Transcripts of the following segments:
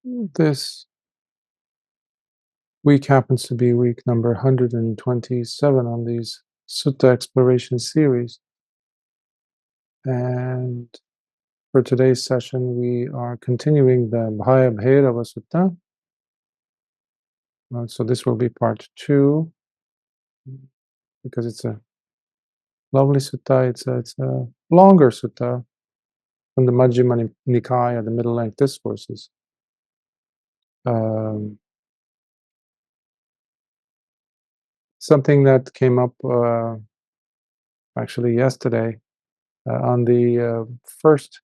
This week happens to be week number 127 on these Sutta exploration series. And for today's session, we are continuing the Bhayabherava Sutta. So this will be part 2, because it's a lovely sutta. It's a longer sutta from the Majjhima Nikāya, the middle-length discourses. Something that came up actually yesterday on the first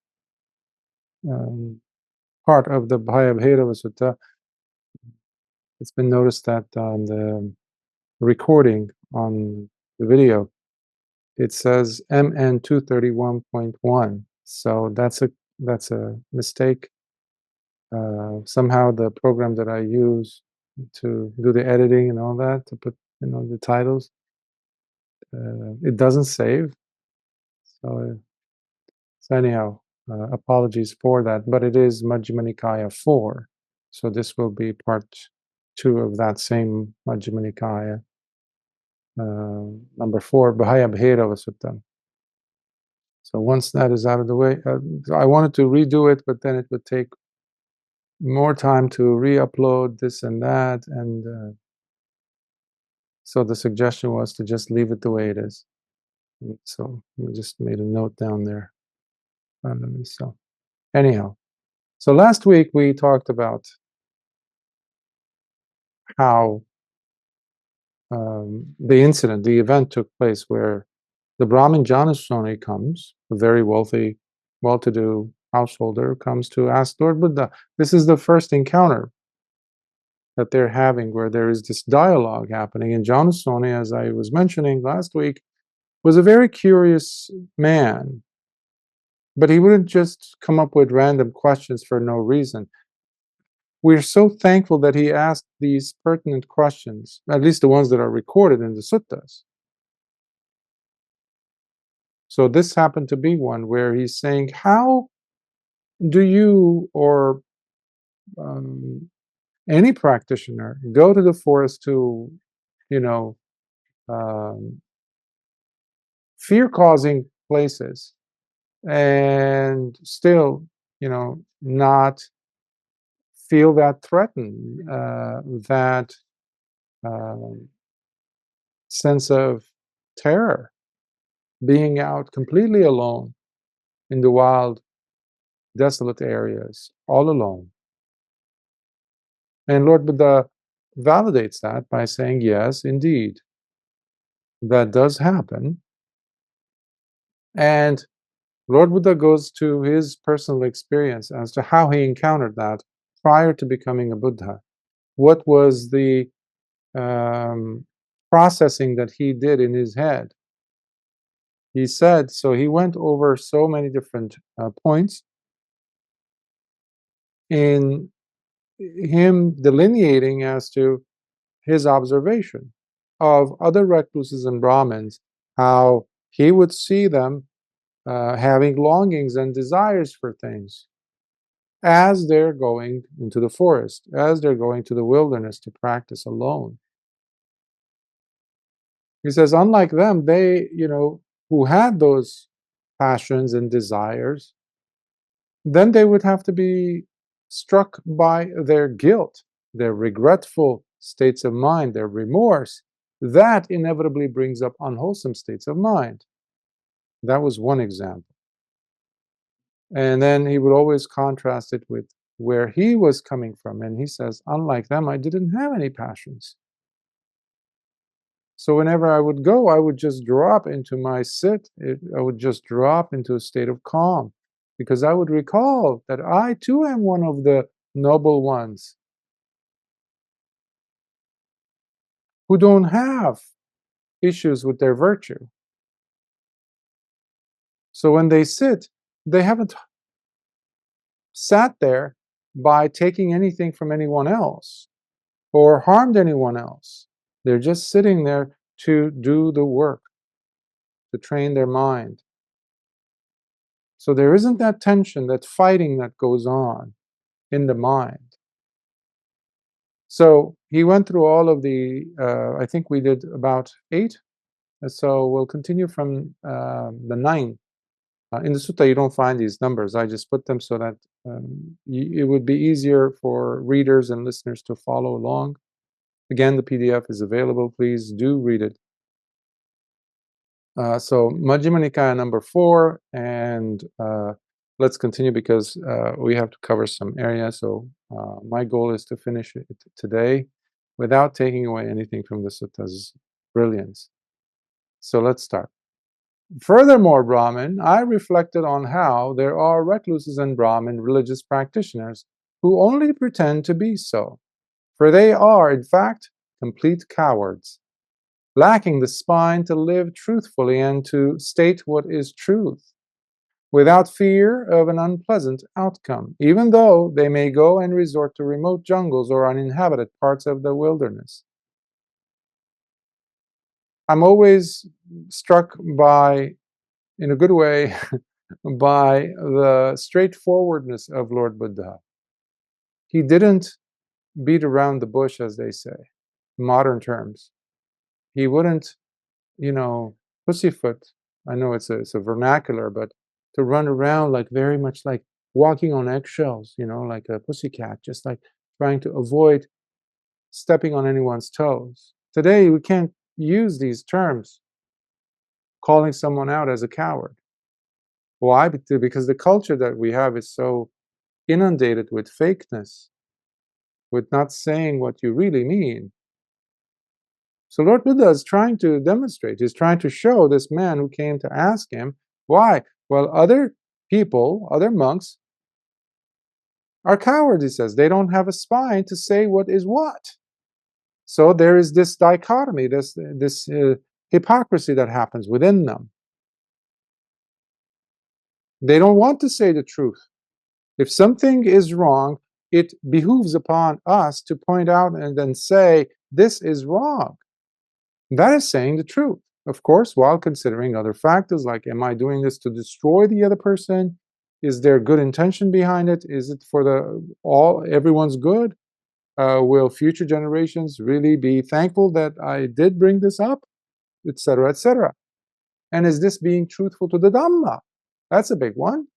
part of the Bhayabherava Sutta. It's been noticed that on the recording on the video, it says MN 231.1. So that's a mistake. Somehow the program that I use to do the editing and all that, to put the titles, it doesn't save. So anyhow, apologies for that. But it is Majjhima Nikāya 4. So this will be part 2 of that same Majjhima Nikāya, number 4, Bhayabherava Sutta. So once that is out of the way, I wanted to redo it, but then it would take more time to re-upload this and that, and so the suggestion was to just leave it the way it is. So we just made a note down there. So anyhow, so last week we talked about how the event took place where the Brahmin Janasoni comes, a very wealthy, well-to-do householder, comes to ask Lord Buddha. This is the first encounter that they're having where there is this dialogue happening. And Janasoni, as I was mentioning last week, was a very curious man, but he wouldn't just come up with random questions for no reason. We're so thankful that he asked these pertinent questions, at least the ones that are recorded in the suttas. So this happened to be one where he's saying, how do you or any practitioner go to the forest to, fear-causing places and still, not feel that threatened, that sense of terror, being out completely alone in the wild, desolate areas, all alone. And Lord Buddha validates that by saying, yes, indeed, that does happen. And Lord Buddha goes to his personal experience as to how he encountered that prior to becoming a Buddha. What was the processing that he did in his head? He said, so he went over so many different points in him delineating as to his observation of other recluses and Brahmins, how he would see them having longings and desires for things as they're going into the forest, as they're going to the wilderness to practice alone. He says, unlike them, they, who had those passions and desires, then they would have to be struck by their guilt, their regretful states of mind, their remorse. That inevitably brings up unwholesome states of mind. That was one example. And then he would always contrast it with where he was coming from. And he says, unlike them, I didn't have any passions. So whenever I would go, I would just drop into my sit. I would just drop into a state of calm, because I would recall that I too am one of the noble ones who don't have issues with their virtue. So when they sit, they haven't sat there by taking anything from anyone else or harmed anyone else. They're just sitting there to do the work, to train their mind. So there isn't that tension, that fighting that goes on in the mind. So he went through all of the, I think we did about 8. So we'll continue from the 9. In the sutta, you don't find these numbers. I just put them so that it would be easier for readers and listeners to follow along. Again, the PDF is available. Please do read it. So Majjhima Nikāya number 4, and let's continue because we have to cover some area. So my goal is to finish it today without taking away anything from the sutta's brilliance. So let's start. Furthermore, Brahmin, I reflected on how there are recluses and Brahmin religious practitioners who only pretend to be so, for they are, in fact, complete cowards, lacking the spine to live truthfully and to state what is truth, without fear of an unpleasant outcome, even though they may go and resort to remote jungles or uninhabited parts of the wilderness. I'm always struck by, in a good way, by the straightforwardness of Lord Buddha. He didn't beat around the bush, as they say, modern terms. He wouldn't, pussyfoot. I know it's a vernacular, but to run around like very much like walking on eggshells, like a pussycat, just like trying to avoid stepping on anyone's toes. Today, we can't use these terms, calling someone out as a coward. Why? Because the culture that we have is so inundated with fakeness, with not saying what you really mean. So Lord Buddha is trying to demonstrate, he's trying to show this man who came to ask him, why? Well, other people, other monks, are cowards, he says. They don't have a spine to say what is what. So there is this dichotomy, this hypocrisy that happens within them. They don't want to say the truth. If something is wrong, it behooves upon us to point out and then say, this is wrong. That is saying the truth, of course, while considering other factors like, am I doing this to destroy the other person? Is there good intention behind it? Is it for everyone's good? Will future generations really be thankful that I did bring this up? Etc., etc. And is this being truthful to the Dhamma? That's a big one.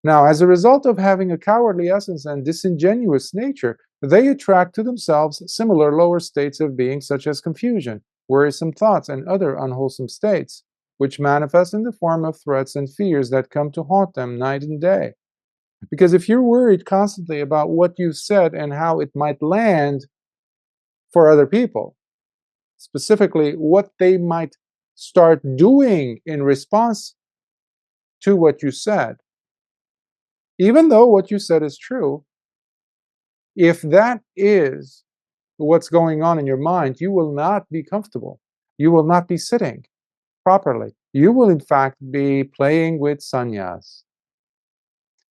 Now, as a result of having a cowardly essence and disingenuous nature, they attract to themselves similar lower states of being, such as confusion, worrisome thoughts, and other unwholesome states, which manifest in the form of threats and fears that come to haunt them night and day. Because if you're worried constantly about what you said and how it might land for other people, specifically what they might start doing in response to what you said, even though what you said is true, if that is what's going on in your mind, you will not be comfortable. You will not be sitting properly. You will, in fact, be playing with sannyas.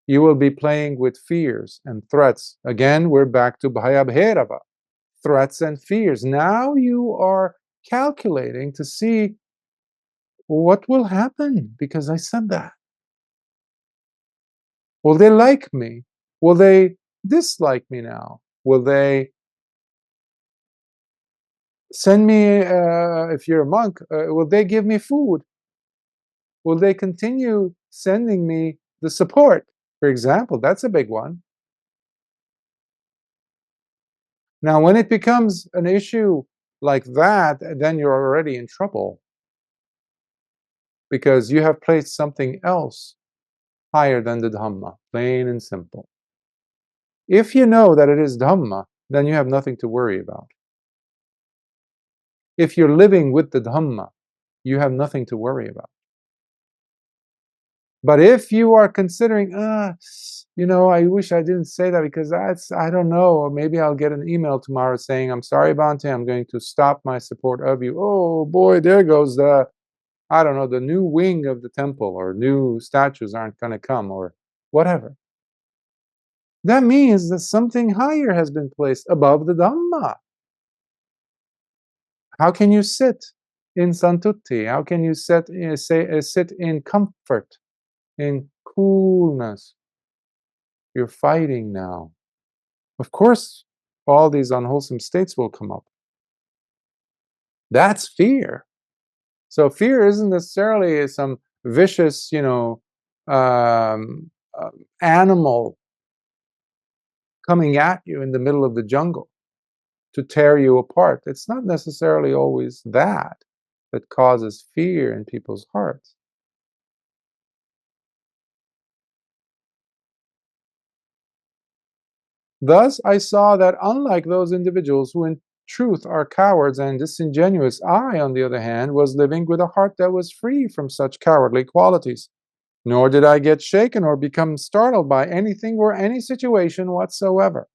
You will be playing with fears and threats. Again, we're back to Bhayabherava, threats and fears. Now you are calculating to see what will happen because I said that. Will they like me? Will they dislike me now? Will they send me, if you're a monk, will they give me food? Will they continue sending me the support? For example, that's a big one. Now, when it becomes an issue like that, then you're already in trouble because you have placed something else higher than the Dhamma, plain and simple. If you know that it is Dhamma, then you have nothing to worry about. If you're living with the Dhamma, you have nothing to worry about. But if you are considering, I wish I didn't say that because I don't know, or maybe I'll get an email tomorrow saying, I'm sorry, Bhante, I'm going to stop my support of you. Oh boy, there goes the new wing of the temple, or new statues aren't going to come, or whatever. That means that something higher has been placed above the Dhamma. How can you sit in santutti? How can you sit in comfort, in coolness? You're fighting now. Of course, all these unwholesome states will come up. That's fear. So fear isn't necessarily some vicious, um, animal coming at you in the middle of the jungle to tear you apart. It's not necessarily always that causes fear in people's hearts. Thus, I saw that unlike those individuals who in truth are cowards and disingenuous, I, on the other hand, was living with a heart that was free from such cowardly qualities. Nor did I get shaken or become startled by anything or any situation whatsoever.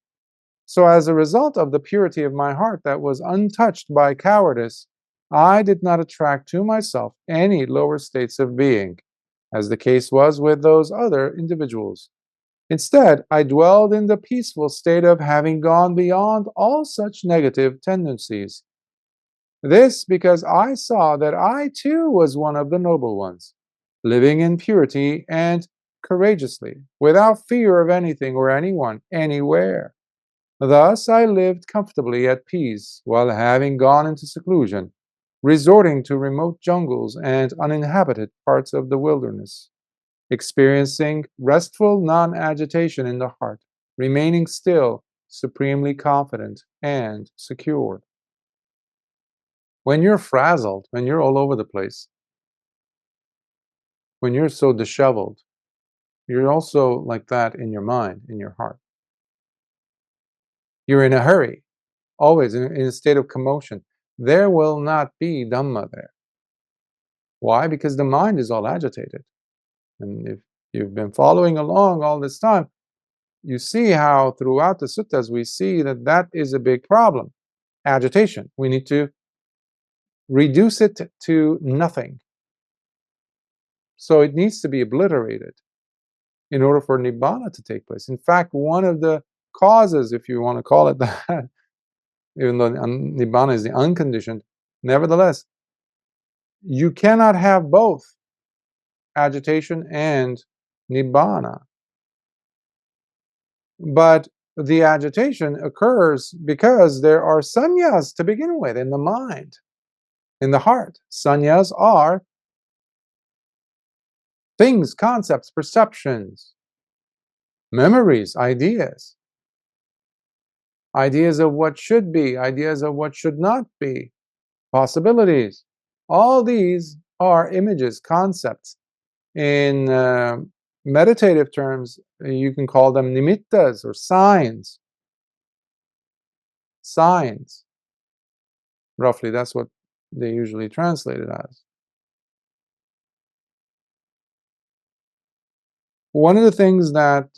So, as a result of the purity of my heart that was untouched by cowardice, I did not attract to myself any lower states of being, as the case was with those other individuals. Instead, I dwelled in the peaceful state of having gone beyond all such negative tendencies. This because I saw that I too was one of the noble ones, living in purity and courageously, without fear of anything or anyone, anywhere. Thus I lived comfortably at peace, while having gone into seclusion, resorting to remote jungles and uninhabited parts of the wilderness, experiencing restful non-agitation in the heart, remaining still, supremely confident and secure. When you're frazzled, when you're all over the place, when you're so disheveled, you're also like that in your mind, in your heart. You're in a hurry, always in a state of commotion. There will not be Dhamma there. Why? Because the mind is all agitated. And if you've been following along all this time, you see how throughout the suttas we see that that is a big problem. Agitation. We need to reduce it to nothing. So it needs to be obliterated in order for Nibbana to take place. In fact, one of the causes, if you want to call it that, even though Nibbana is the unconditioned, nevertheless, you cannot have both agitation and Nibbana. But the agitation occurs because there are sannyas to begin with in the mind, in the heart. Sannyas are things, concepts, perceptions, memories, ideas. Ideas of what should be, ideas of what should not be, possibilities. All these are images, concepts. In meditative terms, you can call them nimittas or signs. Signs. Roughly, that's what they usually translate it as. One of the things that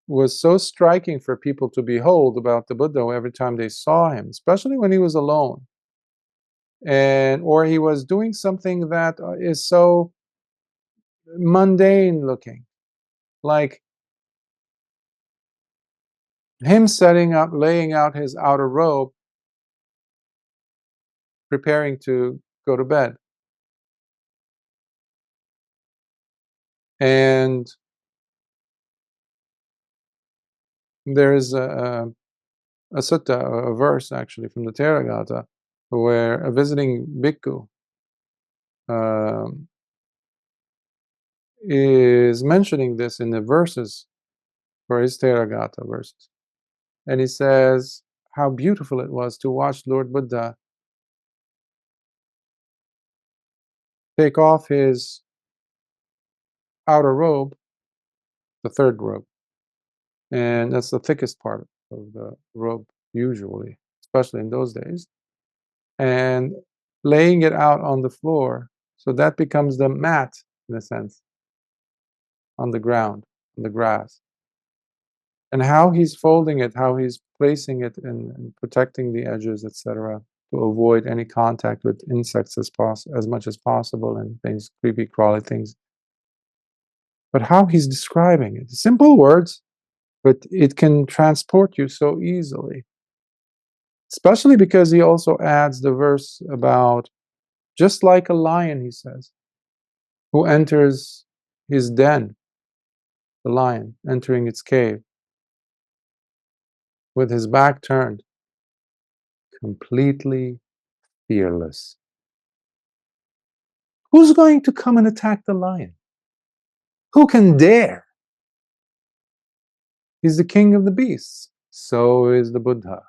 was so striking for people to behold about the Buddha every time they saw him, especially when he was alone, and or he was doing something that is so mundane looking, like him setting up, laying out his outer robe, preparing to go to bed. And there is a sutta, a verse actually from the Theragatha, where a visiting bhikkhu is mentioning this in the verses for his Theragatha verses. And he says how beautiful it was to watch Lord Buddha take off his outer robe, the third robe, and that's the thickest part of the robe usually, especially in those days, and laying it out on the floor. So that becomes the mat, in a sense, on the ground, on the grass. And how he's folding it, how he's placing it and protecting the edges, etc., to avoid any contact with insects as much as possible and things, creepy, crawly things. But how he's describing it, simple words, but it can transport you so easily. Especially because he also adds the verse about just like a lion, he says, who enters his den, the lion entering its cave. with his back turned, completely fearless. Who's going to come and attack the lion? Who can dare? He's the king of the beasts. So is the Buddha.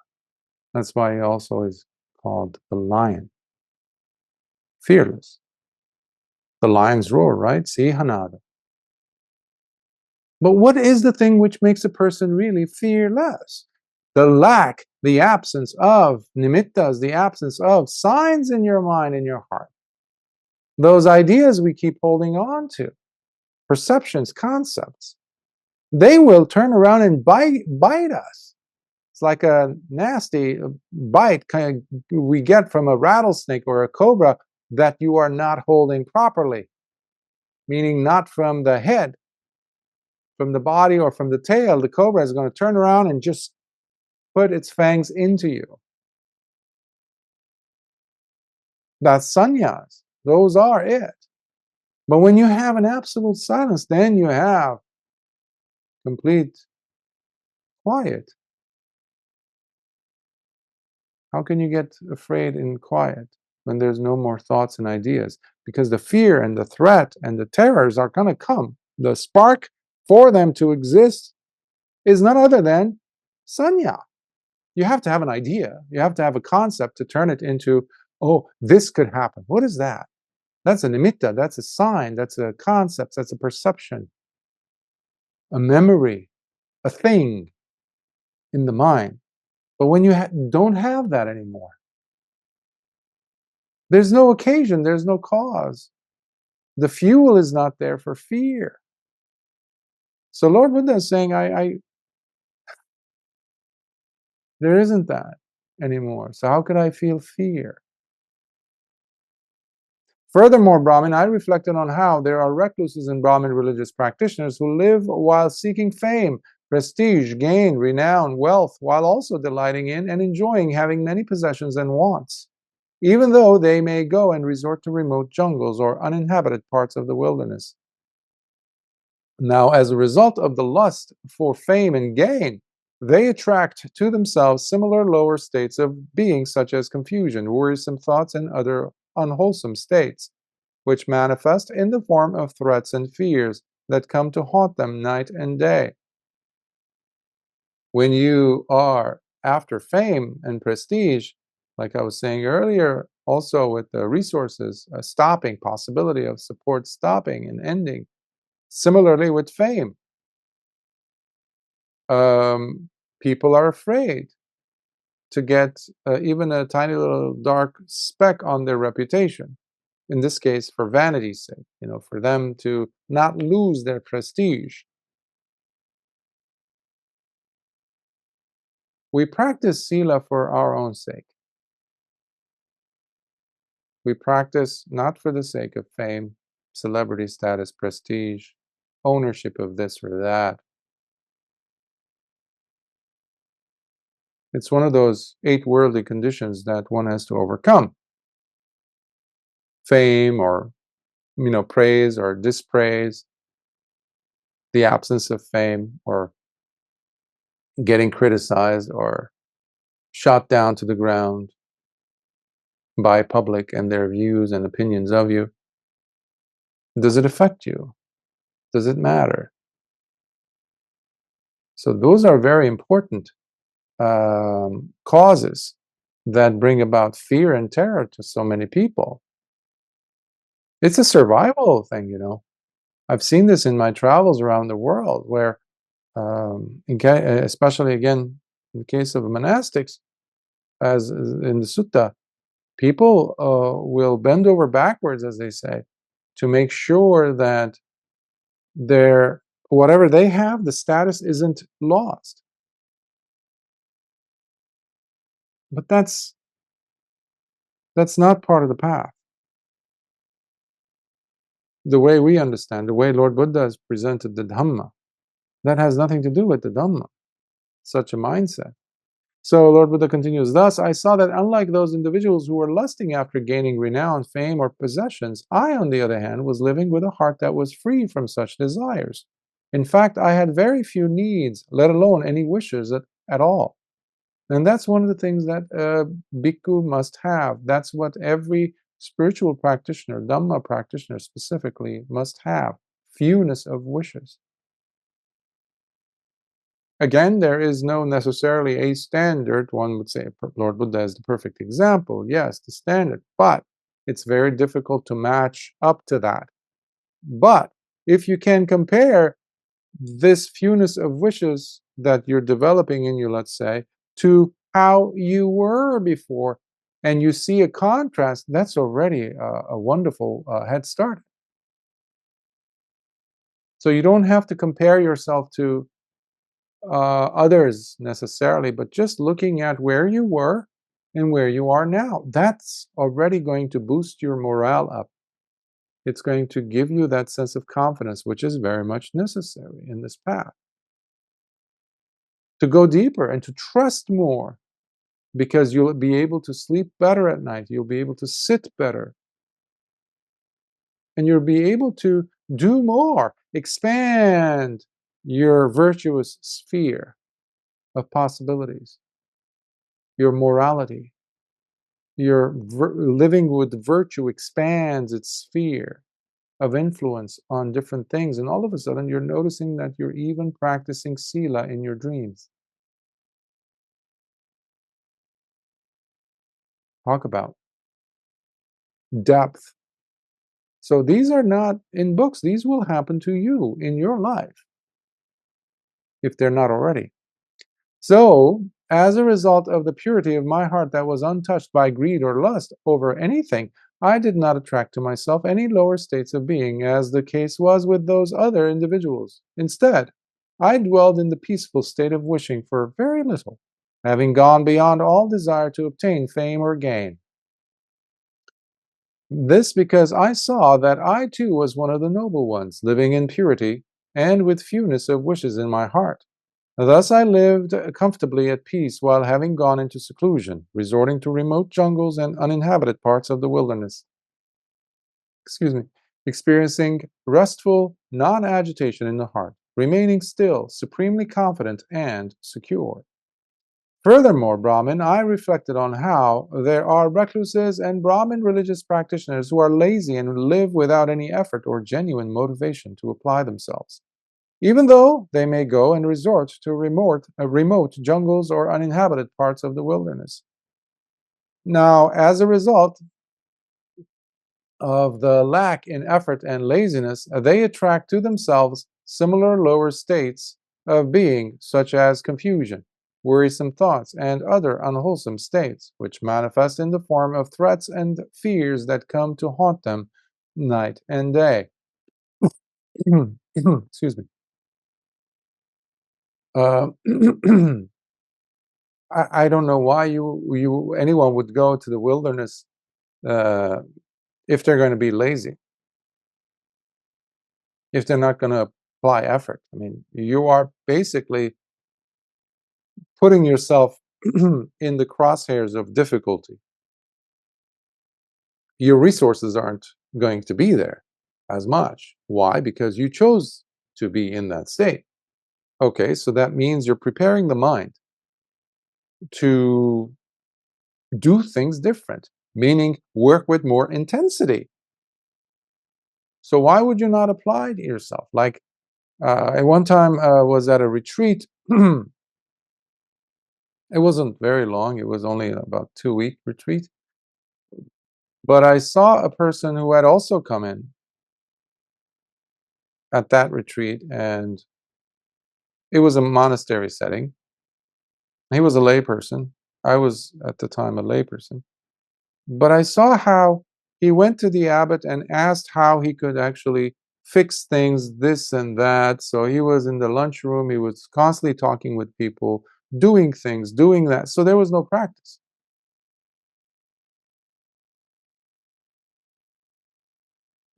That's why he also is called the lion. Fearless. The lion's roar, right? Sihanada. But what is the thing which makes a person really fearless? The lack, the absence of nimittas, the absence of signs in your mind, in your heart. Those ideas we keep holding on to, perceptions, concepts, they will turn around and bite us. It's like a nasty bite we get from a rattlesnake or a cobra that you are not holding properly, meaning not from the head, from the body or from the tail. The cobra is going to turn around and just put its fangs into you. That's sannyas. Those are it. But when you have an absolute silence, then you have complete quiet. How can you get afraid in quiet when there's no more thoughts and ideas? Because the fear and the threat and the terrors are going to come. The spark for them to exist is none other than sanya. You have to have an idea. You have to have a concept to turn it into, oh, this could happen. What is that? That's a nimitta. That's a sign. That's a concept. That's a perception. A memory. A thing in the mind. But when you don't have that anymore, there's no occasion, there's no cause. The fuel is not there for fear. So Lord Buddha is saying, there isn't that anymore. So how could I feel fear? Furthermore, Brahmin, I reflected on how there are recluses and Brahmin religious practitioners who live while seeking fame, prestige, gain, renown, wealth, while also delighting in and enjoying having many possessions and wants, even though they may go and resort to remote jungles or uninhabited parts of the wilderness. Now, as a result of the lust for fame and gain, they attract to themselves similar lower states of being, such as confusion, worrisome thoughts, and other unwholesome states, which manifest in the form of threats and fears that come to haunt them night and day. When you are after fame and prestige, like I was saying earlier, also with the resources, stopping, possibility of support stopping and ending. Similarly with fame, people are afraid to get even a tiny little dark speck on their reputation. In this case, for vanity's sake, for them to not lose their prestige. We practice sila for our own sake. We practice not for the sake of fame, celebrity status, prestige, ownership of this or that. It's one of those 8 worldly conditions that one has to overcome. Fame or, praise or dispraise, the absence of fame, or getting criticized or shot down to the ground by public and their views and opinions of you. Does it affect you? Does it matter? So those are very important causes that bring about fear and terror to so many people. It's a survival thing, I've seen this in my travels around the world where, especially again, in the case of monastics, as in the sutta, people will bend over backwards, as they say, to make sure that whatever they have, the status isn't lost. But that's not part of the path. The way we understand, the way Lord Buddha has presented the Dhamma, that has nothing to do with the Dhamma, such a mindset. So Lord Buddha continues, thus I saw that unlike those individuals who were lusting after gaining renown, fame, or possessions, I, on the other hand, was living with a heart that was free from such desires. In fact, I had very few needs, let alone any wishes at all. And that's one of the things that bhikkhu must have. That's what every spiritual practitioner, Dhamma practitioner specifically, must have. Fewness of wishes. Again, there is no necessarily a standard. One would say Lord Buddha is the perfect example. Yes, the standard. But it's very difficult to match up to that. But if you can compare this fewness of wishes that you're developing in you, let's say, to how you were before, and you see a contrast, that's already a wonderful head start. So you don't have to compare yourself to others necessarily, but just looking at where you were and where you are now. That's already going to boost your morale up. It's going to give you that sense of confidence, which is very much necessary in this path. To go deeper and to trust more, because you'll be able to sleep better at night, you'll be able to sit better, and you'll be able to do more, expand your virtuous sphere of possibilities, your morality. Your living with virtue expands its sphere of influence on different things, and all of a sudden you're noticing that you're even practicing sila in your dreams. Talk about depth. So these are not in books, these will happen to you in your life, if they're not already. So, as a result of the purity of my heart that was untouched by greed or lust over anything, I did not attract to myself any lower states of being, as the case was with those other individuals. Instead, I dwelled in the peaceful state of wishing for very little, having gone beyond all desire to obtain fame or gain. This because I saw that I too was one of the noble ones, living in purity and with fewness of wishes in my heart. Thus I lived comfortably at peace while having gone into seclusion, resorting to remote jungles and uninhabited parts of the wilderness. Excuse me. Experiencing restful non-agitation in the heart, remaining still, supremely confident and secure. Furthermore, Brahmin, I reflected on how there are recluses and Brahmin religious practitioners who are lazy and live without any effort or genuine motivation to apply themselves, even though they may go and resort to remote jungles or uninhabited parts of the wilderness. Now, as a result of the lack in effort and laziness, they attract to themselves similar lower states of being, such as confusion, worrisome thoughts, and other unwholesome states, which manifest in the form of threats and fears that come to haunt them night and day. Excuse me. Uh, I don't know why anyone would go to the wilderness uh, if they're going to be lazy, if they're not going to apply effort. I mean, you are basically putting yourself in the crosshairs of difficulty. Your resources aren't going to be there as much. Why? Because you chose to be in that state. Okay, so that means you're preparing the mind to do things different, meaning work with more intensity. So why would you not apply to yourself? Like at one time was at a retreat. It wasn't very long. It was only about 2 week retreat. But I saw a person who had also come in at that retreat, and it was a monastery setting. He was a layperson. I was at the time a layperson. But I saw how he went to the abbot and asked how he could actually fix things, this and that. So he was in the lunchroom, he was constantly talking with people, doing things, doing that. So there was no practice.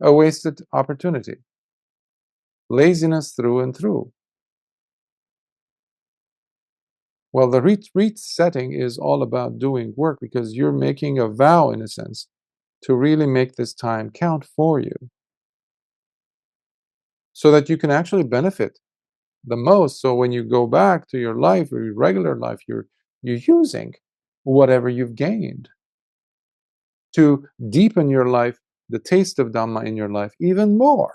A wasted opportunity. Laziness through and through. Well, the retreat setting is all about doing work because you're making a vow, in a sense, to really make this time count for you so that you can actually benefit the most. So when you go back to your life or your regular life, you're You're using whatever you've gained to deepen your life, the taste of Dhamma in your life even more,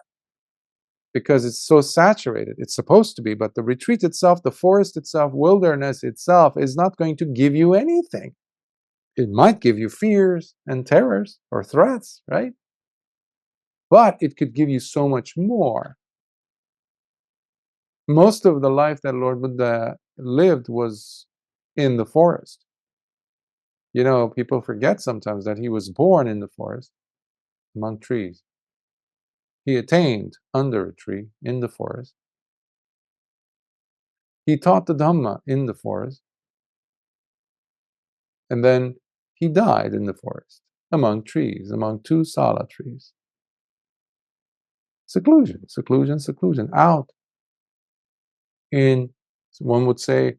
because it's so saturated. It's supposed to be, but the retreat itself, the forest itself, wilderness itself is not going to give you anything. It might give you fears and terrors or threats, right? But it could give you so much more. Most of the life that Lord Buddha lived was in the forest. You know, people forget sometimes that he was born in the forest among trees. He attained under a tree in the forest. He taught the Dhamma in the forest. And then he died in the forest among trees, among two sala trees. Seclusion, seclusion, seclusion, out in, one would say,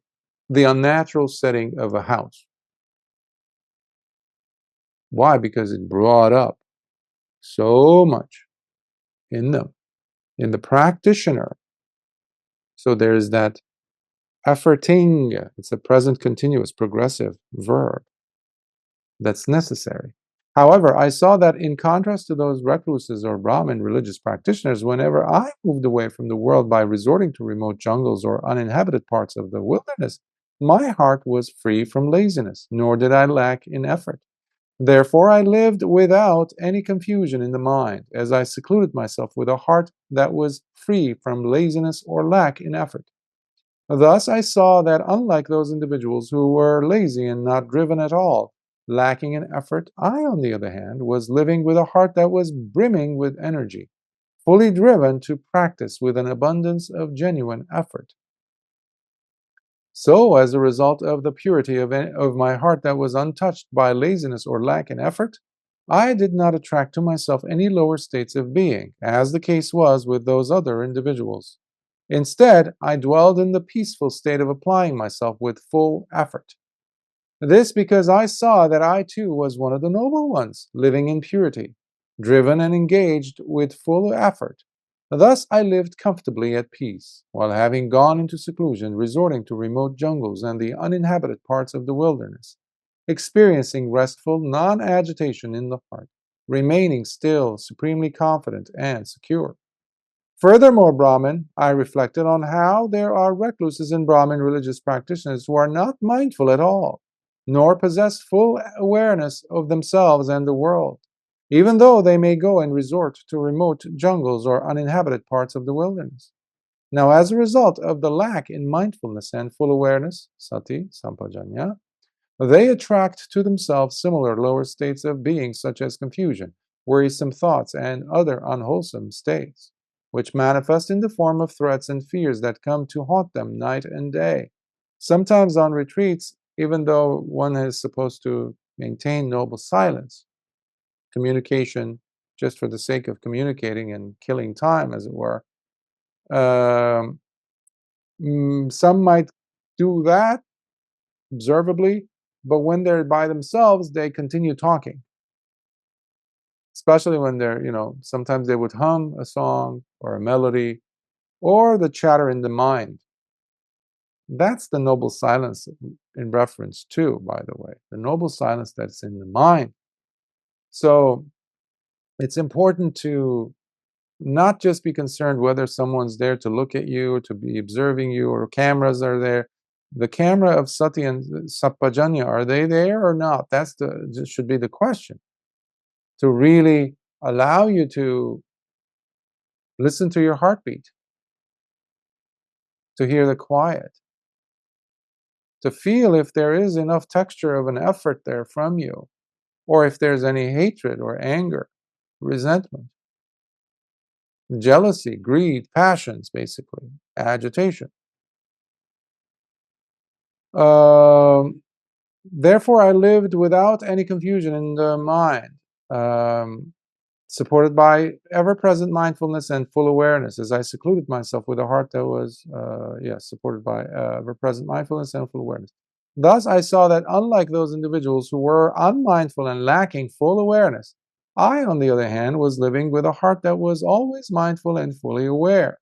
the unnatural setting of a house. Why? Because it brought up so much in them, in the practitioner. So there's that efforting, it's a present continuous progressive verb that's necessary. However, I saw that in contrast to those recluses or Brahmin religious practitioners, whenever I moved away from the world by resorting to remote jungles or uninhabited parts of the wilderness, my heart was free from laziness, nor did I lack in effort. Therefore, I lived without any confusion in the mind, as I secluded myself with a heart that was free from laziness or lack in effort. Thus, I saw that unlike those individuals who were lazy and not driven at all, lacking in effort, I, on the other hand, was living with a heart that was brimming with energy, fully driven to practice with an abundance of genuine effort. So, as a result of the purity of my heart that was untouched by laziness or lack in effort, I did not attract to myself any lower states of being, as the case was with those other individuals. Instead, I dwelled in the peaceful state of applying myself with full effort. This because I saw that I too was one of the noble ones, living in purity, driven and engaged with full effort. Thus I lived comfortably at peace, while having gone into seclusion, resorting to remote jungles and the uninhabited parts of the wilderness, experiencing restful non-agitation in the heart, remaining still, supremely confident and secure. Furthermore, Brahmin, I reflected on how there are recluses and Brahmin religious practitioners who are not mindful at all, nor possess full awareness of themselves and the world, even though they may go and resort to remote jungles or uninhabited parts of the wilderness. Now, as a result of the lack in mindfulness and full awareness, sati, sampajanya, they attract to themselves similar lower states of being, such as confusion, worrisome thoughts, and other unwholesome states, which manifest in the form of threats and fears that come to haunt them night and day. Sometimes on retreats, even though one is supposed to maintain noble silence, communication just for the sake of communicating and killing time, as it were, um, some might do that observably, but when they're by themselves, they continue talking. Especially when they're, sometimes they would hum a song or a melody or the chatter in the mind. That's the noble silence in reference to, by the way, the noble silence that's in the mind. So it's important to not just be concerned whether someone's there to look at you, or to be observing you, or cameras are there. The camera of sati and sappajanya, are they there or not? Should be the question. To really allow you to listen to your heartbeat, to hear the quiet, to feel if there is enough texture of an effort there from you, or if there's any hatred or anger, resentment, jealousy, greed, passions, basically, agitation. Therefore, I lived without any confusion in the mind, supported by ever-present mindfulness and full awareness, as I secluded myself with a heart that was, supported by ever-present mindfulness and full awareness. Thus, I saw that unlike those individuals who were unmindful and lacking full awareness, I, on the other hand, was living with a heart that was always mindful and fully aware.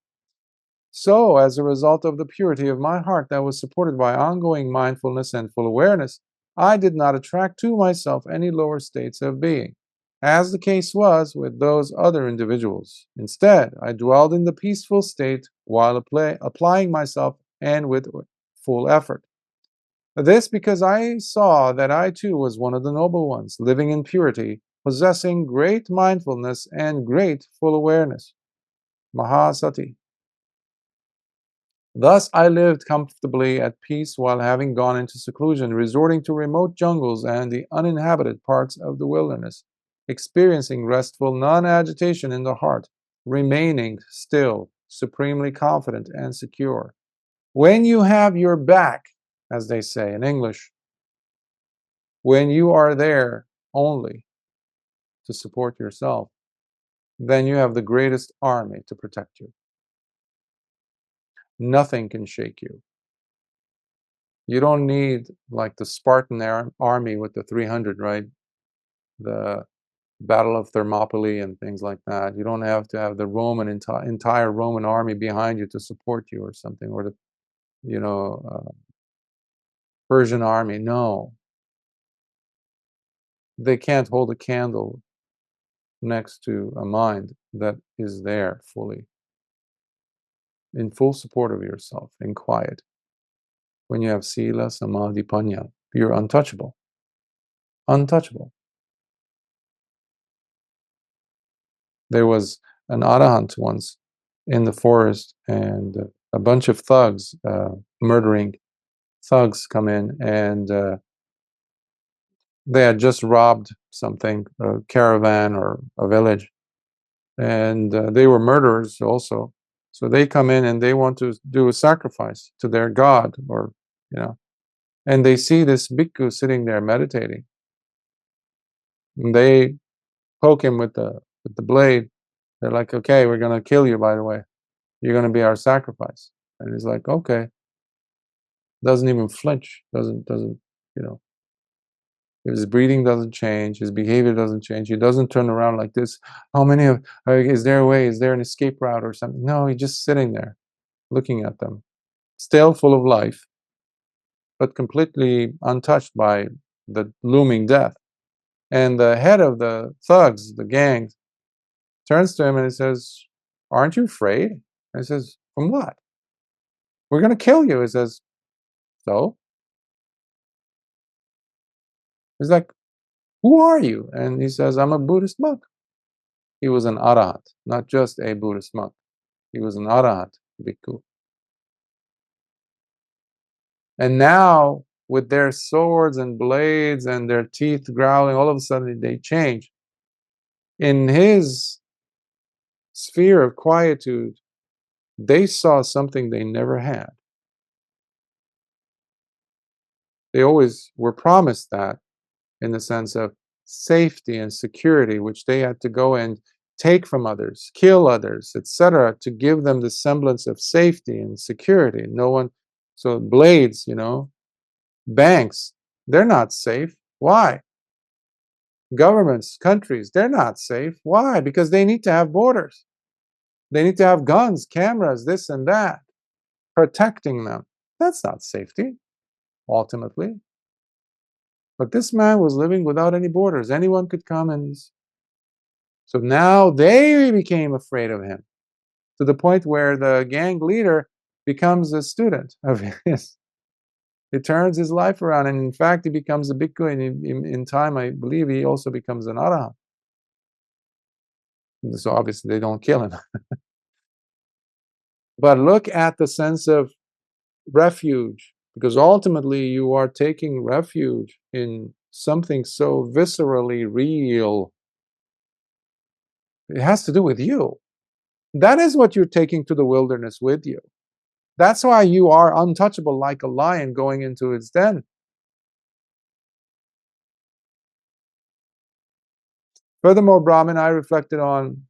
So, as a result of the purity of my heart that was supported by ongoing mindfulness and full awareness, I did not attract to myself any lower states of being, as the case was with those other individuals. Instead, I dwelled in the peaceful state while applying myself and with full effort. This because I saw that I too was one of the noble ones, living in purity, possessing great mindfulness and great full awareness. Mahasati. Thus I lived comfortably at peace while having gone into seclusion, resorting to remote jungles and the uninhabited parts of the wilderness, experiencing restful non-agitation in the heart, remaining still, supremely confident and secure. When you have your back, as they say in English, when you are there only to support yourself, then you have the greatest army to protect you. Nothing can shake you. You don't need like the Spartan army with the 300, right? The Battle of Thermopylae and things like that. You don't have to have the entire Roman army behind you to support you or something, or the you know Persian army. No, they can't hold a candle next to a mind that is there fully, in full support of yourself, in quiet. When you have sila, samadhi, panya, you're untouchable. Untouchable. There was an arahant once in the forest, and a bunch of thugs, murdering thugs, come in, and they had just robbed something, a caravan or a village, and they were murderers also. So they come in and they want to do a sacrifice to their god, or and they see this bhikkhu sitting there meditating. And they poke him with the blade. They're like, "Okay, we're gonna kill you. By the way, you're gonna be our sacrifice." And he's like, "Okay." Doesn't even flinch. Doesn't you know? His breathing doesn't change. His behavior doesn't change. He doesn't turn around like this. How many of? Is there a way? Is there an escape route or something? No, he's just sitting there, looking at them, still full of life, but completely untouched by the looming death. And the head of the thugs, the gang, turns to him and he says, "Aren't you afraid?" And he says, "From what?" "We're going to kill you." He says, "So?" He's like, "Who are you?" And he says, "I'm a Buddhist monk." He was an Arahant, not just a Buddhist monk. He was an Arahant Bhikkhu. And now, with their swords and blades and their teeth growling, all of a sudden they change. In his sphere of quietude, they saw something they never had. They always were promised that, in the sense of safety and security, which they had to go and take from others, kill others, etc., to give them the semblance of safety and security. No one, so blades, banks, they're not safe. Why? Governments, countries, they're not safe. Why? Because they need to have borders. They need to have guns, cameras, this and that, protecting them. That's not safety, ultimately. But this man was living without any borders. Anyone could come, and so now they became afraid of him, to the point where the gang leader becomes a student of his. He turns his life around, and in fact, he becomes a bhikkhu, and in time, I believe, he also becomes an arahant. So obviously, they don't kill him. But look at the sense of refuge, because ultimately, you are taking refuge in something so viscerally real. It has to do with you. That is what you're taking to the wilderness with you. That's why you are untouchable like a lion going into its den. Furthermore, Brahmin, I reflected on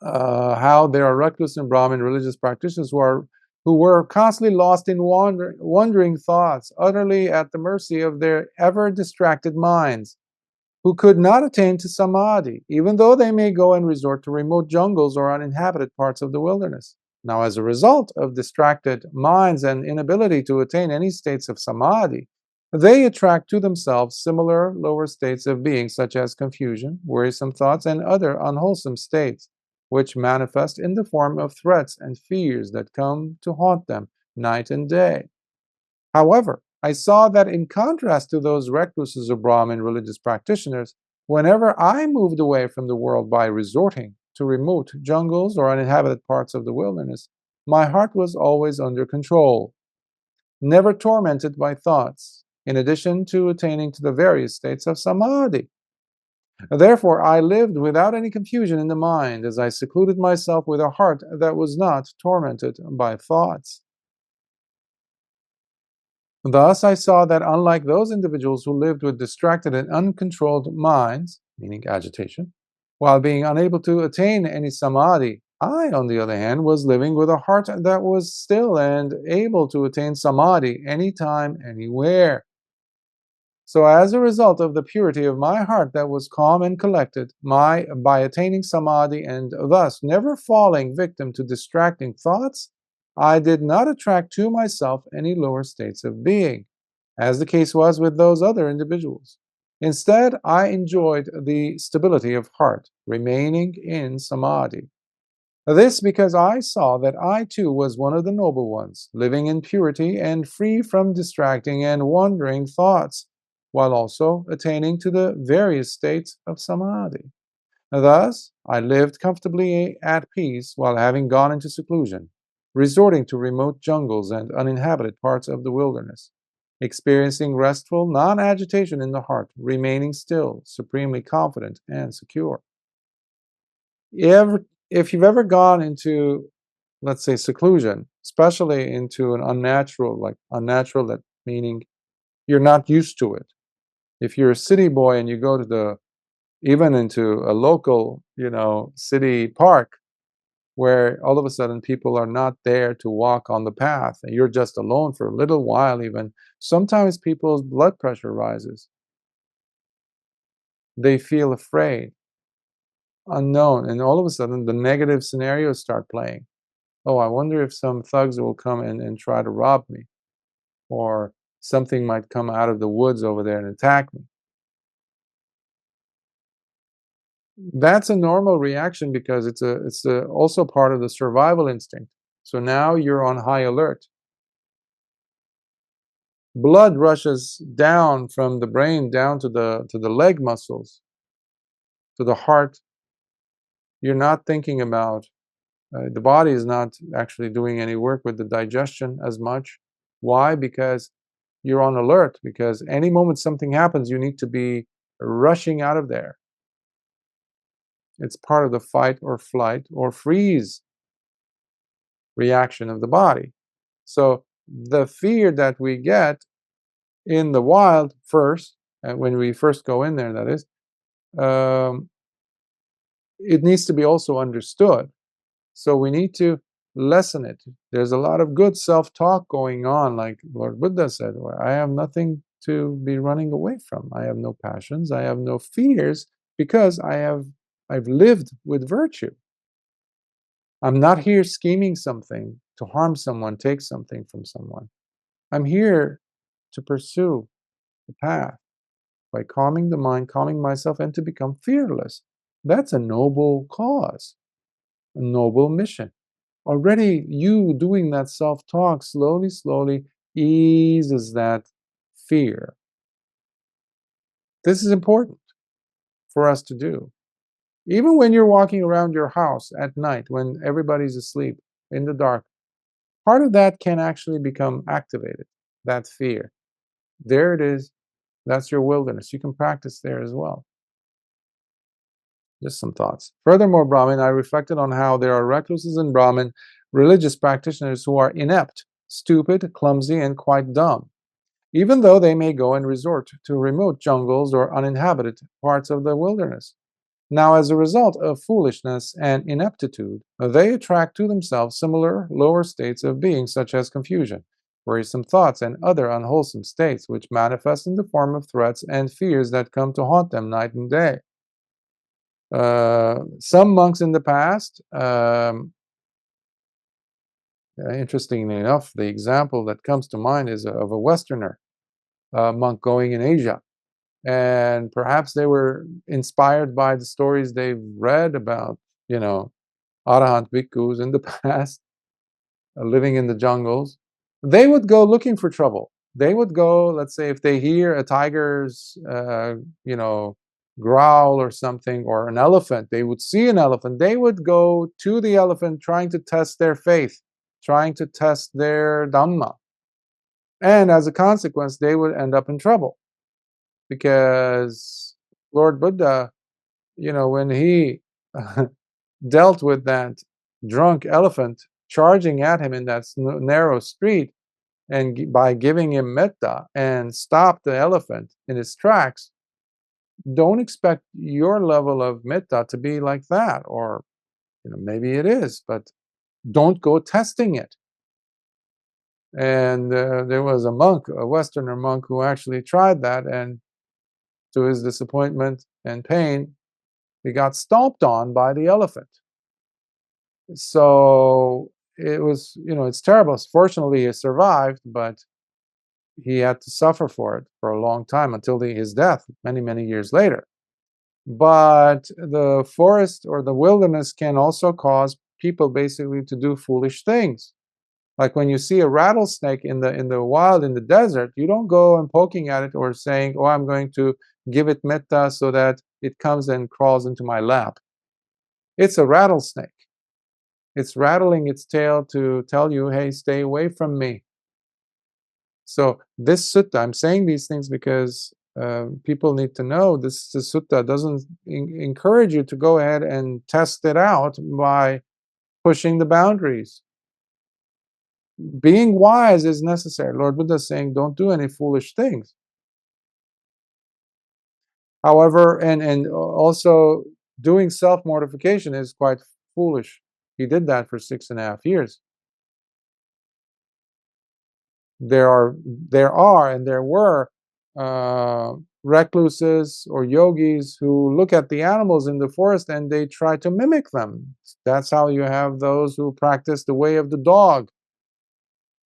how there are recluse and Brahmin religious practitioners who were constantly lost in wandering thoughts, utterly at the mercy of their ever distracted minds, who could not attain to samadhi, even though they may go and resort to remote jungles or uninhabited parts of the wilderness. Now, as a result of distracted minds and inability to attain any states of samadhi, they attract to themselves similar lower states of being, such as confusion, worrisome thoughts, and other unwholesome states, which manifest in the form of threats and fears that come to haunt them night and day. However, I saw that in contrast to those recluses or Brahmin religious practitioners, whenever I moved away from the world by resorting to remote jungles or uninhabited parts of the wilderness, my heart was always under control, never tormented by thoughts, in addition to attaining to the various states of samadhi. Therefore, I lived without any confusion in the mind, as I secluded myself with a heart that was not tormented by thoughts. Thus, I saw that unlike those individuals who lived with distracted and uncontrolled minds, meaning agitation, while being unable to attain any samadhi, I, on the other hand, was living with a heart that was still and able to attain samadhi anytime, anywhere. So, as a result of the purity of my heart that was calm and collected, by attaining samadhi and thus never falling victim to distracting thoughts, I did not attract to myself any lower states of being, as the case was with those other individuals. Instead, I enjoyed the stability of heart, remaining in samadhi. This because I saw that I too was one of the noble ones, living in purity and free from distracting and wandering thoughts, while also attaining to the various states of samadhi. Thus, I lived comfortably at peace while having gone into seclusion, resorting to remote jungles and uninhabited parts of the wilderness, experiencing restful non-agitation in the heart, remaining still, supremely confident and secure. If you've ever gone into, let's say, seclusion, especially into an unnatural, that meaning you're not used to it. If you're a city boy and you go to even into a local, city park where all of a sudden people are not there to walk on the path and you're just alone for a little while, even sometimes people's blood pressure rises. They feel afraid, unknown, and all of a sudden the negative scenarios start playing. Oh, I wonder if some thugs will come in and try to rob me, or something might come out of the woods over there and attack me. That's a normal reaction because it's also part of the survival instinct. So now you're on high alert. Blood rushes down from the brain down to the leg muscles, to the heart. You're not thinking about the body is not actually doing any work with the digestion as much. Why? Because you're on alert. Because any moment something happens, you need to be rushing out of there. It's part of the fight or flight or freeze reaction of the body. So the fear that we get in the wild first, and when we first go in there, that is, um, it needs to be also understood. So we need to lessen it. There's a lot of good self-talk going on, like Lord Buddha said, well, I have nothing to be running away from. I have no passions, I have no fears, because I've lived with virtue. I'm not here scheming something to harm someone, take something from someone. I'm here to pursue the path by calming the mind, calming myself, and to become fearless. That's a noble cause, a noble mission. Already you doing that self-talk slowly eases that fear. This is important for us to do. Even when you're walking around your house at night when everybody's asleep in the dark, part of that can actually become activated, that fear. There it is. That's your wilderness. You can practice there as well. Just some thoughts. Furthermore, Brahmin, I reflected on how there are recluses and Brahmin religious practitioners who are inept, stupid, clumsy, and quite dumb, even though they may go and resort to remote jungles or uninhabited parts of the wilderness. Now, as a result of foolishness and ineptitude, they attract to themselves similar lower states of being, such as confusion, worrisome thoughts, and other unwholesome states, which manifest in the form of threats and fears that come to haunt them night and day. Some monks in the past Interestingly enough, the example that comes to mind is of a Westerner monk going in Asia. And perhaps they were inspired by the stories they've read about, you know, Arahant bhikkhus in the past, living in the jungles. They would go looking for trouble. They would go, let's say, if they hear a tiger's, you know, growl or something, or an elephant, they would see an elephant. They would go to the elephant trying to test their faith, trying to test their Dhamma. And as a consequence, they would end up in trouble because Lord Buddha, you know, when he dealt with that drunk elephant charging at him in that narrow street, and by giving him metta and stop the elephant in its tracks, don't expect your level of metta to be like that. Or, you know, maybe it is, but don't go testing it. And there was a monk, a Westerner monk, who actually tried that, and to his disappointment and pain, he got stomped on by the elephant. So it was, you know, it's terrible. Fortunately, he survived, but he had to suffer for it for a long time until his death, many, many years later. But the forest or the wilderness can also cause people basically to do foolish things. Like when you see a rattlesnake in the wild, in the desert, you don't go and poking at it or saying, "Oh, I'm going to give it metta so that it comes and crawls into my lap." It's a rattlesnake. It's rattling its tail to tell you, "Hey, stay away from me." So this sutta, I'm saying these things because people need to know this sutta doesn't encourage you to go ahead and test it out by pushing the boundaries. Being wise is necessary. Lord Buddha is saying, don't do any foolish things. However, and also doing self-mortification is quite foolish. He did that for 6.5 years. There are and there were recluses or yogis who look at the animals in the forest and they try to mimic them. That's how you have those who practice the way of the dog,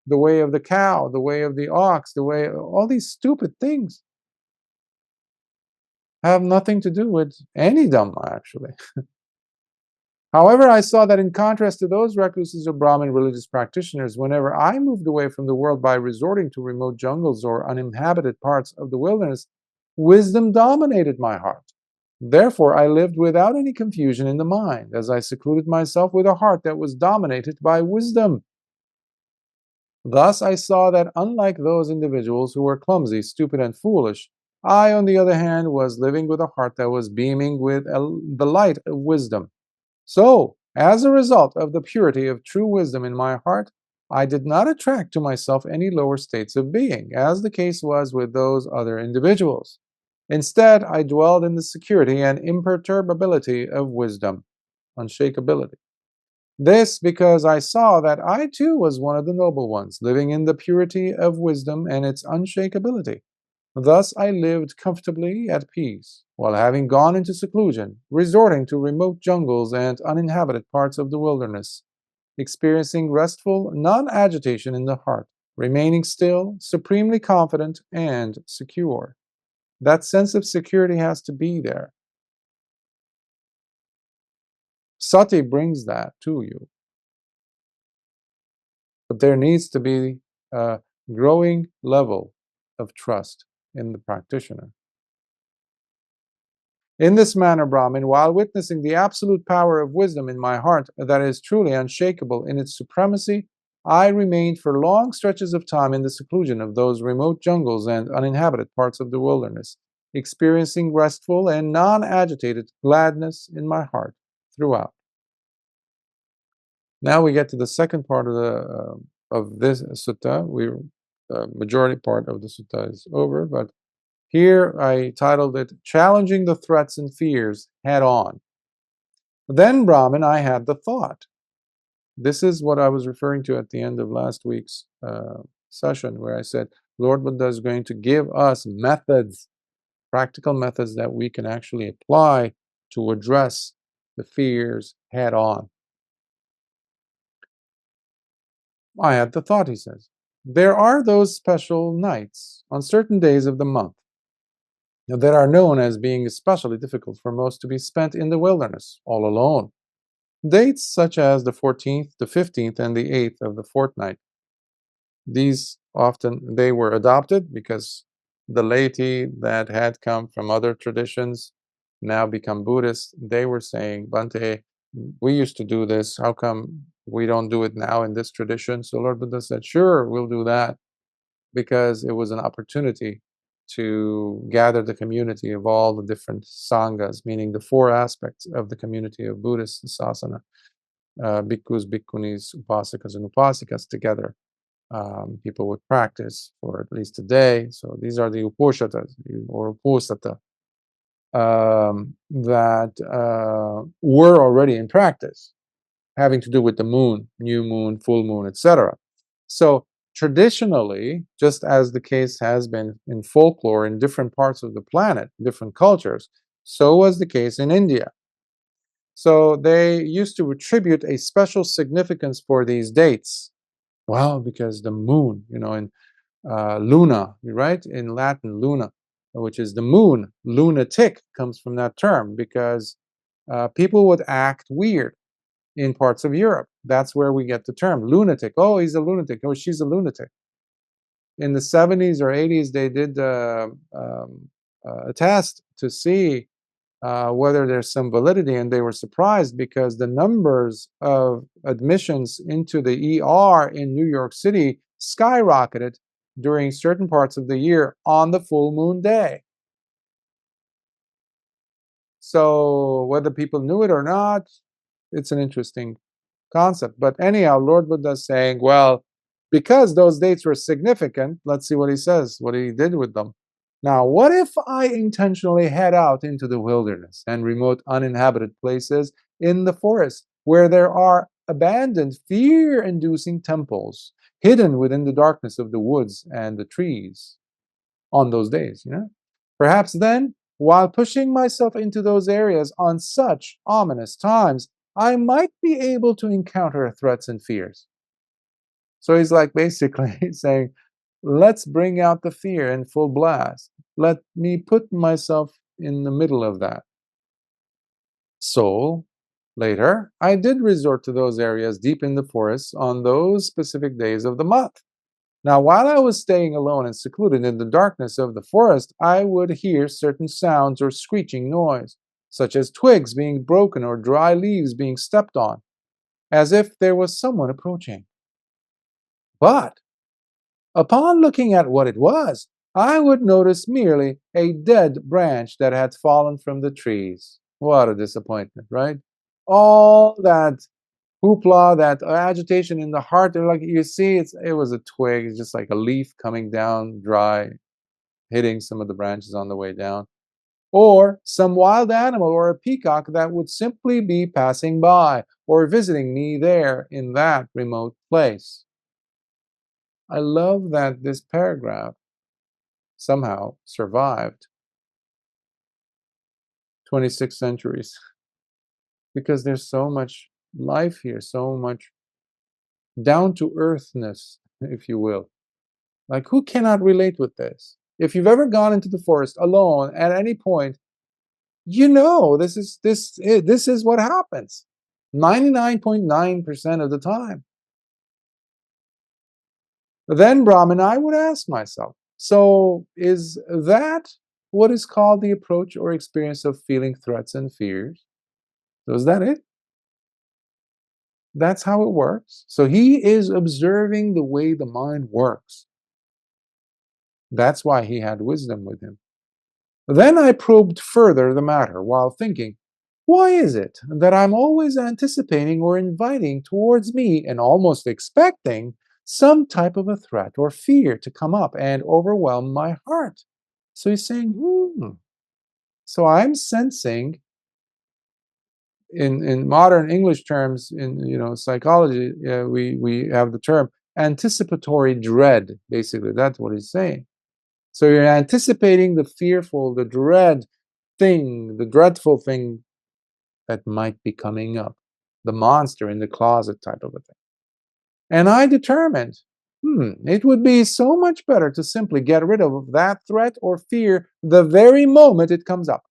the way of the cow, the way of the ox, the way, all these stupid things have nothing to do with any Dhamma, actually. However, I saw that in contrast to those recluses or Brahmin religious practitioners, whenever I moved away from the world by resorting to remote jungles or uninhabited parts of the wilderness, wisdom dominated my heart. Therefore, I lived without any confusion in the mind, as I secluded myself with a heart that was dominated by wisdom. Thus, I saw that unlike those individuals who were clumsy, stupid, and foolish, I, on the other hand, was living with a heart that was beaming with the light of wisdom. So, as a result of the purity of true wisdom in my heart, I did not attract to myself any lower states of being, as the case was with those other individuals. Instead, I dwelled in the security and imperturbability of wisdom, unshakability. This because I saw that I too was one of the noble ones, living in the purity of wisdom and its unshakability. Thus I lived comfortably at peace, while having gone into seclusion, resorting to remote jungles and uninhabited parts of the wilderness, experiencing restful non-agitation in the heart, remaining still, supremely confident and secure. That sense of security has to be there. Sati brings that to you. But there needs to be a growing level of trust in the practitioner. In this manner, Brahmin, while witnessing the absolute power of wisdom in my heart that is truly unshakable in its supremacy, I remained for long stretches of time in the seclusion of those remote jungles and uninhabited parts of the wilderness, experiencing restful and non-agitated gladness in my heart throughout. Now we get to the second part of this sutta. Majority part of the sutta is over, but here I titled it "Challenging the Threats and Fears Head On." Then, Brahmin, I had the thought. This is what I was referring to at the end of last week's session, where I said Lord Buddha is going to give us methods, practical methods that we can actually apply to address the fears head on. I had the thought, he says. There are those special nights on certain days of the month that are known as being especially difficult for most to be spent in the wilderness, all alone. Dates such as the 14th, the 15th, and the 8th of the fortnight. These often they were adopted because the laity that had come from other traditions now become Buddhists. They were saying, Bhante, we used to do this. How come we don't do it now in this tradition? So Lord Buddha said, sure, we'll do that, because it was an opportunity to gather the community of all the different sanghas, meaning the four aspects of the community of Buddhist sasana, bhikkhus, bhikkhunis, upasakas, and upasikas together. People would practice for at least a day. So these are the uposhatas or uposata that were already in practice, having to do with the moon, new moon, full moon, etc. So traditionally, just as the case has been in folklore in different parts of the planet, different cultures, so was the case in India. So they used to attribute a special significance for these dates. Well, because the moon, in luna, right? In Latin, luna, which is the moon. Lunatic comes from that term because people would act weird in parts of Europe. That's where we get the term lunatic. Oh, he's a lunatic. Oh, she's a lunatic. In the 70s or 80s, they did a test to see whether there's some validity, and they were surprised because the numbers of admissions into the ER in New York City skyrocketed during certain parts of the year on the full moon day. So whether people knew it or not, it's an interesting concept. But anyhow, Lord Buddha is saying, well, because those dates were significant, let's see what he says, what he did with them. Now, what if I intentionally head out into the wilderness and remote uninhabited places in the forest where there are abandoned, fear-inducing temples hidden within the darkness of the woods and the trees on those days, Perhaps then, while pushing myself into those areas on such ominous times, I might be able to encounter threats and fears. So he's like basically saying, let's bring out the fear in full blast. Let me put myself in the middle of that. So later, I did resort to those areas deep in the forest on those specific days of the month. Now, while I was staying alone and secluded in the darkness of the forest, I would hear certain sounds or screeching noise, such as twigs being broken or dry leaves being stepped on, as if there was someone approaching. But upon looking at what it was, I would notice merely a dead branch that had fallen from the trees. What a disappointment, right? All that hoopla, that agitation in the heart, they're like, you see, it was a twig, it's just like a leaf coming down dry, hitting some of the branches on the way down. Or some wild animal or a peacock that would simply be passing by or visiting me there in that remote place. I love that this paragraph somehow survived 26 centuries because there's so much life here, so much down to earthness, if you will. Like, who cannot relate with this? If you've ever gone into the forest alone at any point, this is what happens 99.9% of the time. Then, Brahman, I would ask myself, so is that what is called the approach or experience of feeling threats and fears? So is that it? That's how it works. So he is observing the way the mind works. That's why he had wisdom with him. Then I probed further the matter while thinking, why is it that I'm always anticipating or inviting towards me and almost expecting some type of a threat or fear to come up and overwhelm my heart? So he's saying, So I'm sensing, in modern English terms, in psychology, we have the term anticipatory dread. Basically, that's what he's saying. So you're anticipating the fearful, the dread thing, the dreadful thing that might be coming up, the monster in the closet type of a thing. And I determined, it would be so much better to simply get rid of that threat or fear the very moment it comes up.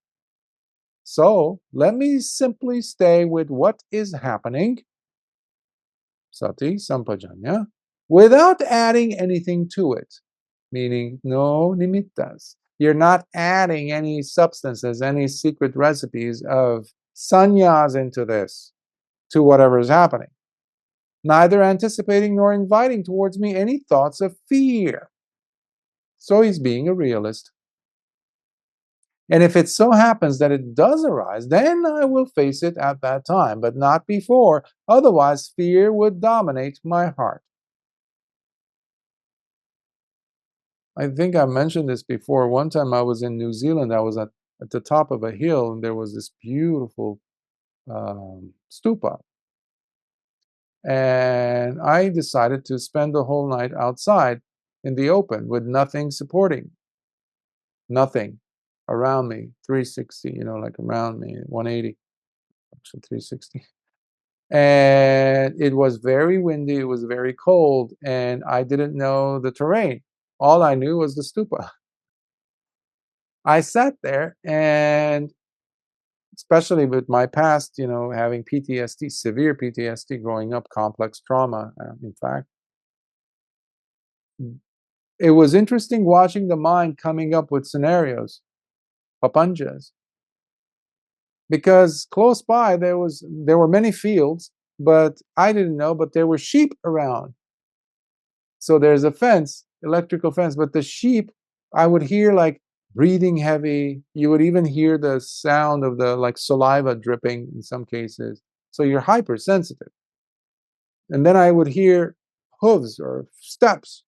So let me simply stay with what is happening, sati, sampajanya, without adding anything to it, meaning no nimittas. You're not adding any substances, any secret recipes of sannyas into this, to whatever is happening. Neither anticipating nor inviting towards me any thoughts of fear. So he's being a realist. And if it so happens that it does arise, then I will face it at that time, but not before. Otherwise, fear would dominate my heart. I think I mentioned this before. One time I was in New Zealand. I was at the top of a hill, and there was this beautiful stupa. And I decided to spend the whole night outside in the open with nothing supporting, nothing around me, 360, like around me, 180, actually 360. And it was very windy, it was very cold, and I didn't know the terrain. All I knew was the stupa. I sat there, and especially with my past, having PTSD, severe PTSD growing up, complex trauma, in fact, it was interesting watching the mind coming up with scenarios, papanjas, because close by there were many fields, but I didn't know, but there were sheep around. So there's a fence, electrical fence, but the sheep, I would hear like breathing heavy. You would even hear the sound of the like saliva dripping in some cases. So you're hypersensitive. And then I would hear hooves or steps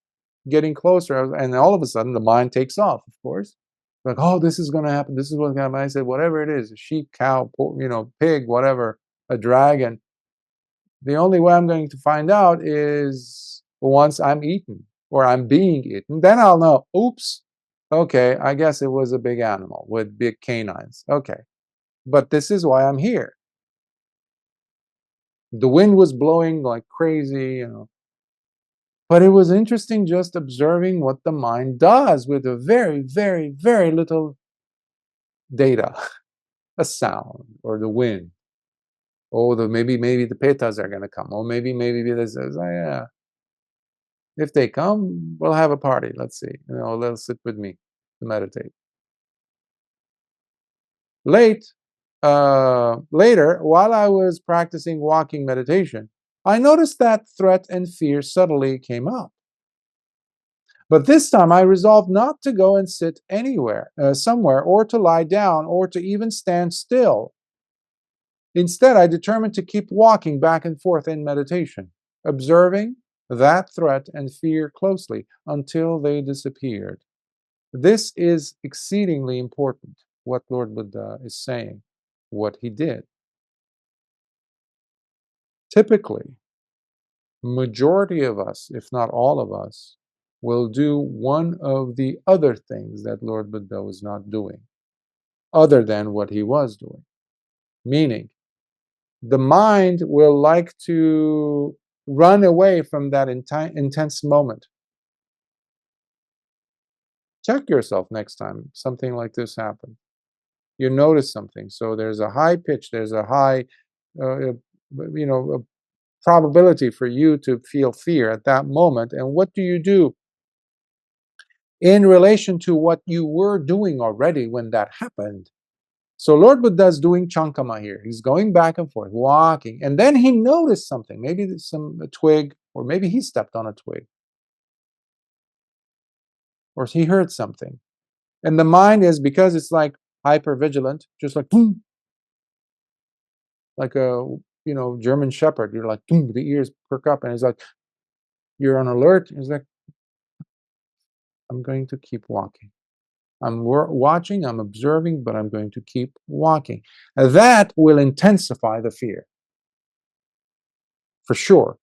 getting closer, and all of a sudden the mind takes off, of course. Like, oh, this is going to happen. This is what's going to happen. I said, whatever it is, a sheep, cow, pig, whatever, a dragon. The only way I'm going to find out is once I'm eaten or I'm being eaten. Then I'll know, oops, okay, I guess it was a big animal with big canines. Okay, but this is why I'm here. The wind was blowing like crazy, But it was interesting just observing what the mind does with a very, very, very little data, a sound or the wind. Oh, maybe the petas are going to come. Or maybe this is, yeah. If they come, we'll have a party. Let's see. They'll sit with me to meditate. Later, while I was practicing walking meditation, I noticed that threat and fear subtly came up. But this time I resolved not to go and sit somewhere, or to lie down, or to even stand still. Instead, I determined to keep walking back and forth in meditation, observing that threat and fear closely until they disappeared. This is exceedingly important, what Lord Buddha is saying, what he did. Typically, majority of us, if not all of us, will do one of the other things that Lord Buddha was not doing, other than what he was doing. Meaning, the mind will like to run away from that intense moment. Check yourself next time something like this happens. You notice something. So there's a high pitch, there's a high, a probability for you to feel fear at that moment. And what do you do in relation to what you were doing already when that happened? So Lord Buddha is doing chankama here. He's going back and forth, walking. And then he noticed something. Maybe a twig, or maybe he stepped on a twig. Or he heard something. And the mind is, because it's like hyper vigilant, just like boom, like a German shepherd. You're like boom, the ears perk up, and it's like you're on alert. It's like, I'm going to keep walking. I'm watching, I'm observing, but I'm going to keep walking. And that will intensify the fear, for sure.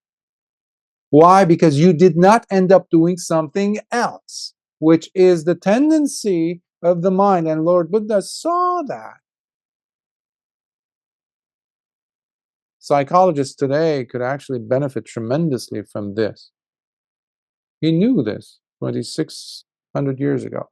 Why? Because you did not end up doing something else, which is the tendency of the mind. And Lord Buddha saw that. Psychologists today could actually benefit tremendously from this. He knew this 2,600 years ago.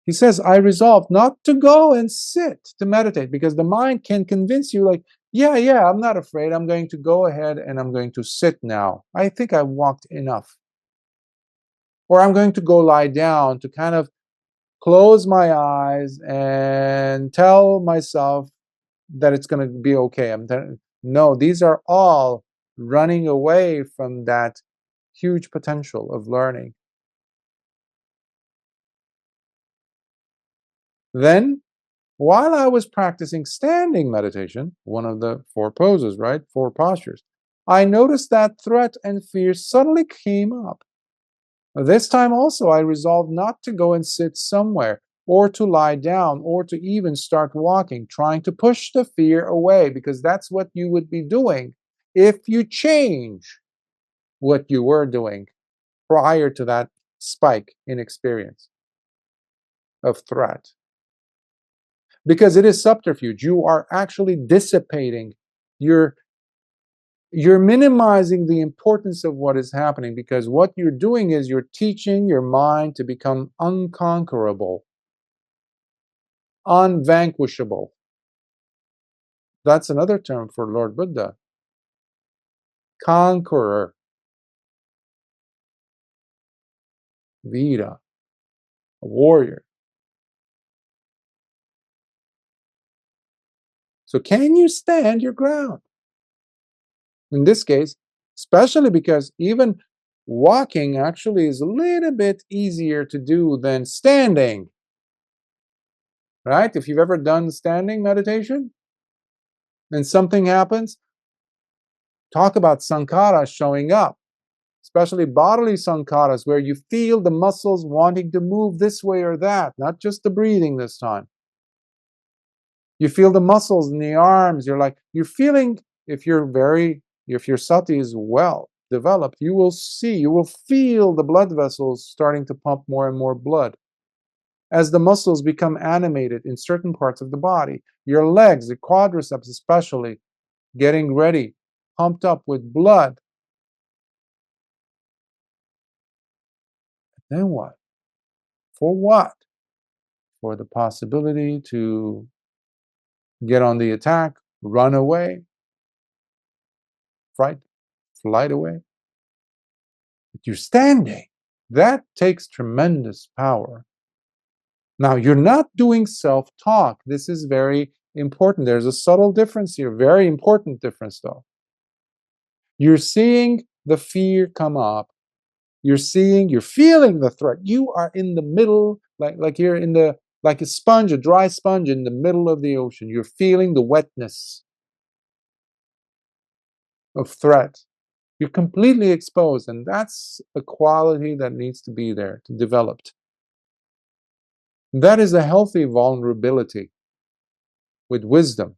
He says, I resolved not to go and sit to meditate, because the mind can convince you, like, yeah, I'm not afraid. I'm going to go ahead and I'm going to sit now. I think I walked enough. Or I'm going to go lie down to kind of close my eyes and tell myself that it's going to be okay. No, these are all running away from that huge potential of learning. Then, while I was practicing standing meditation, one of the 4 poses, right? 4 postures, I noticed that threat and fear suddenly came up. This time also, I resolved not to go and sit somewhere, or to lie down, or to even start walking, trying to push the fear away, because that's what you would be doing if you change what you were doing prior to that spike in experience of threat. Because it is subterfuge. You are actually dissipating. You're minimizing the importance of what is happening, because what you're doing is you're teaching your mind to become unconquerable, unvanquishable. That's another term for Lord Buddha. Conqueror. Vira. A warrior. So can you stand your ground? In this case, especially because even walking actually is a little bit easier to do than standing. Right? If you've ever done standing meditation and something happens, talk about sankharas showing up, especially bodily sankharas, where you feel the muscles wanting to move this way or that, not just the breathing this time. You feel the muscles in the arms. You're feeling, if your sati is well developed, you will feel the blood vessels starting to pump more and more blood. As the muscles become animated in certain parts of the body, your legs, the quadriceps especially, getting ready, pumped up with blood. Then what? For what? For the possibility to get on the attack, run away, flight away. But you're standing. That takes tremendous power. Now, you're not doing self-talk. This is very important. There's a subtle difference here, very important difference though. You're seeing the fear come up. You're feeling the threat. You are in the middle, like you're in the, like a sponge, a dry sponge in the middle of the ocean. You're feeling the wetness of threat. You're completely exposed, and that's a quality that needs to be there, to developed. That is a healthy vulnerability with wisdom.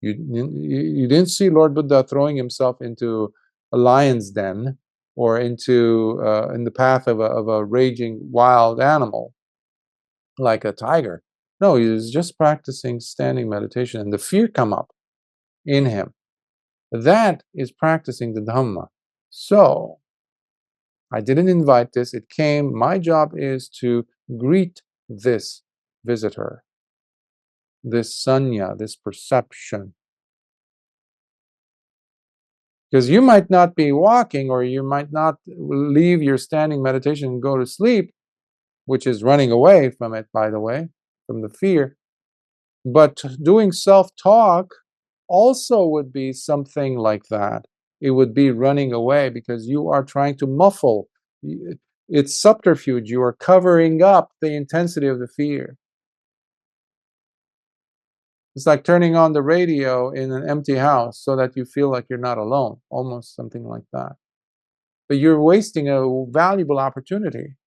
You didn't see Lord Buddha throwing himself into a lion's den or into in the path of a raging wild animal like a tiger. No, he was just practicing standing meditation, and the fear come up in him. That is practicing the Dhamma. So I didn't invite this, it came. My job is to greet this visitor, this sanya, this perception. Because you might not be walking, or you might not leave your standing meditation and go to sleep, which is running away from it, by the way, from the fear. But doing self-talk also would be something like that. It would be running away, because you are trying to muffle. It's subterfuge. You are covering up the intensity of the fear. It's like turning on the radio in an empty house so that you feel like you're not alone, almost something like that. But you're wasting a valuable opportunity.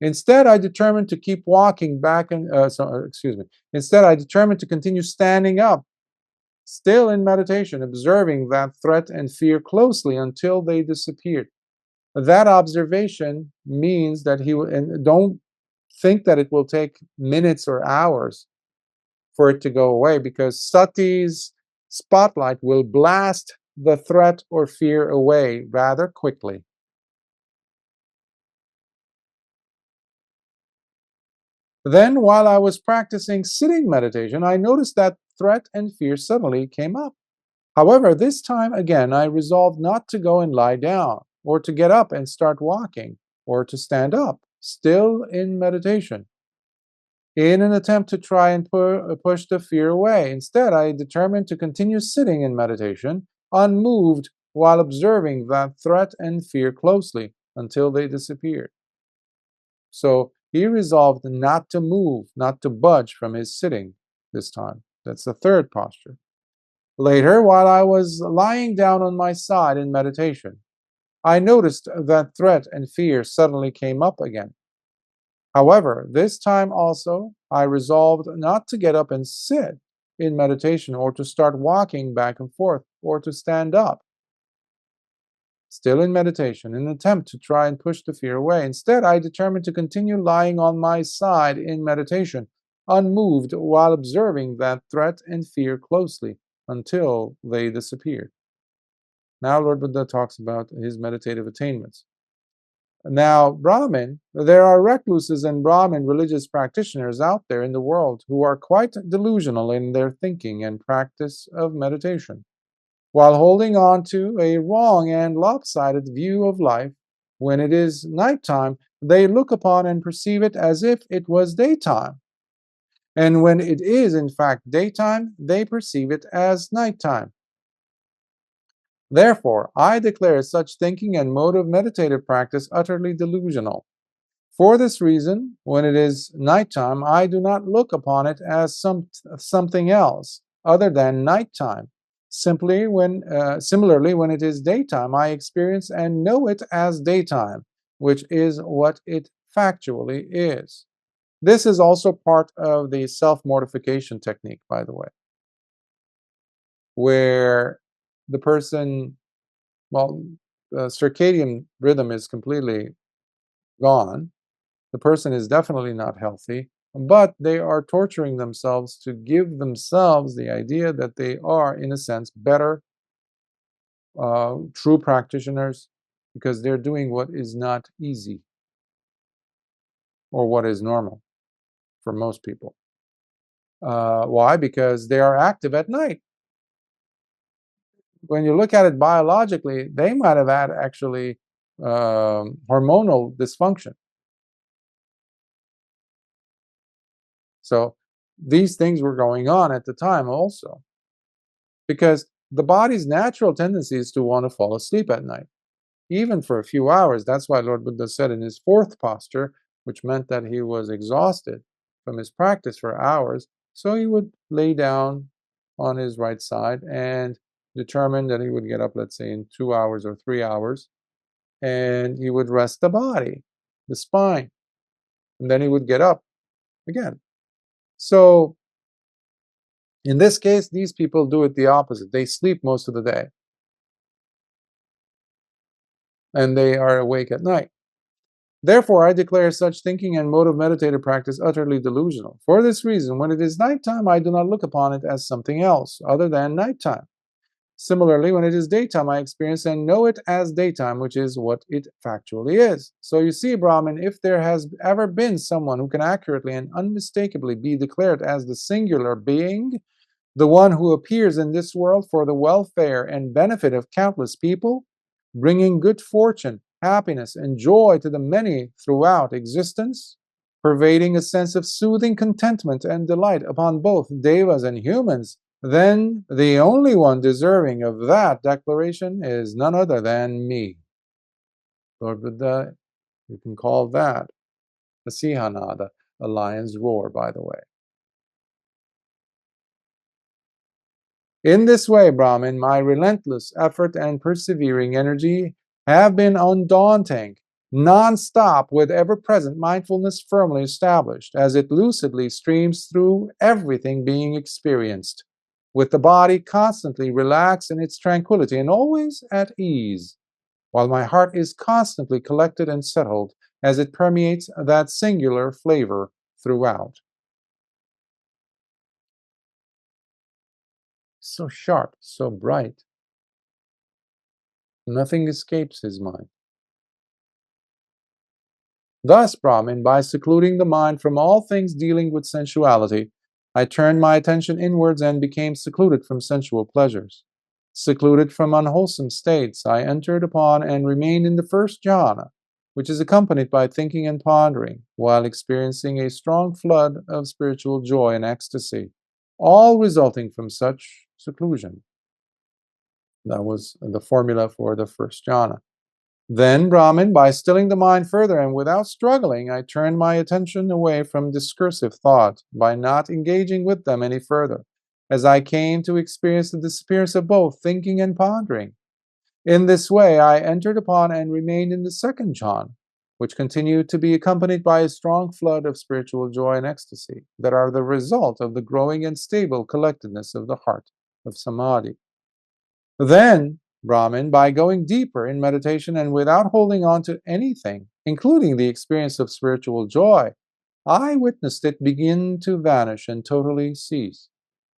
Instead, I determined to keep walking back and, Instead, I determined to continue standing up, still in meditation, observing that threat and fear closely until they disappeared. That observation means that and don't think that it will take minutes or hours for it to go away, because sati's spotlight will blast the threat or fear away rather quickly. Then, while I was practicing sitting meditation, I noticed that threat and fear suddenly came up. However, this time again, I resolved not to go and lie down, or to get up and start walking, or to stand up, still in meditation, in an attempt to try and push the fear away. Instead, I determined to continue sitting in meditation, unmoved, while observing that threat and fear closely until they disappeared. So he resolved not to move, not to budge from his sitting this time. That's the third posture. Later, while I was lying down on my side in meditation, I noticed that threat and fear suddenly came up again. However, this time also, I resolved not to get up and sit in meditation, or to start walking back and forth, or to stand up, still in meditation, in an attempt to try and push the fear away. Instead, I determined to continue lying on my side in meditation, unmoved, while observing that threat and fear closely until they disappeared. Now Lord Buddha talks about his meditative attainments. Now, Brahmin, there are recluses and Brahmin religious practitioners out there in the world who are quite delusional in their thinking and practice of meditation. While holding on to a wrong and lopsided view of life, when it is nighttime, they look upon and perceive it as if it was daytime. And when it is in fact daytime, they perceive it as nighttime. Therefore, I declare such thinking and mode of meditative practice utterly delusional. For this reason, when it is nighttime, I do not look upon it as something else other than nighttime. Similarly, when it is daytime, I experience and know it as daytime, which is what it factually is. This is also part of the self-mortification technique, by the way, where the person, well, the circadian rhythm is completely gone. The person is definitely not healthy, but they are torturing themselves to give themselves the idea that they are, in a sense, better, true practitioners, because they're doing what is not easy or what is normal for most people. Why? Because they are active at night. When you look at it biologically, they might have had actually hormonal dysfunction. So these things were going on at the time also, because the body's natural tendency is to want to fall asleep at night, even for a few hours. That's why Lord Buddha said in his fourth posture, which meant that he was exhausted from his practice for hours, so he would lay down on his right side and determine that he would get up, let's say, in 2 hours or 3 hours, and he would rest the body, the spine, and then he would get up again. So in this case, these people do it the opposite. They sleep most of the day, and they are awake at night. Therefore, I declare such thinking and mode of meditative practice utterly delusional. For this reason, when it is nighttime, I do not look upon it as something else other than nighttime. Similarly, when it is daytime, I experience and know it as daytime, which is what it factually is. So you see, Brahmin, if there has ever been someone who can accurately and unmistakably be declared as the singular being, the one who appears in this world for the welfare and benefit of countless people, bringing good fortune, happiness, and joy to the many throughout existence, pervading a sense of soothing contentment and delight upon both devas and humans, then the only one deserving of that declaration is none other than me. Lord Buddha, you can call that a Sihanada, a lion's roar, by the way. In this way, Brahmin, my relentless effort and persevering energy have been undaunting, non-stop, with ever-present mindfulness firmly established, as it lucidly streams through everything being experienced, with the body constantly relaxed in its tranquility and always at ease, while my heart is constantly collected and settled, as it permeates that singular flavor throughout. so sharp, so bright. Nothing escapes his mind. Thus, Brahmin, by secluding the mind from all things dealing with sensuality, I turned my attention inwards and became secluded from sensual pleasures. Secluded from unwholesome states, I entered upon and remained in the first jhana, which is accompanied by thinking and pondering, while experiencing a strong flood of spiritual joy and ecstasy, all resulting from such seclusion. That was the formula for the first jhana. Then, Brahmin, by stilling the mind further and without struggling, I turned my attention away from discursive thought by not engaging with them any further, as I came to experience the disappearance of both thinking and pondering. In this way, I entered upon and remained in the second jhana, which continued to be accompanied by a strong flood of spiritual joy and ecstasy that are the result of the growing and stable collectedness of the heart of samadhi. Then, Brahmin, by going deeper in meditation and without holding on to anything, including the experience of spiritual joy, I witnessed it begin to vanish and totally cease.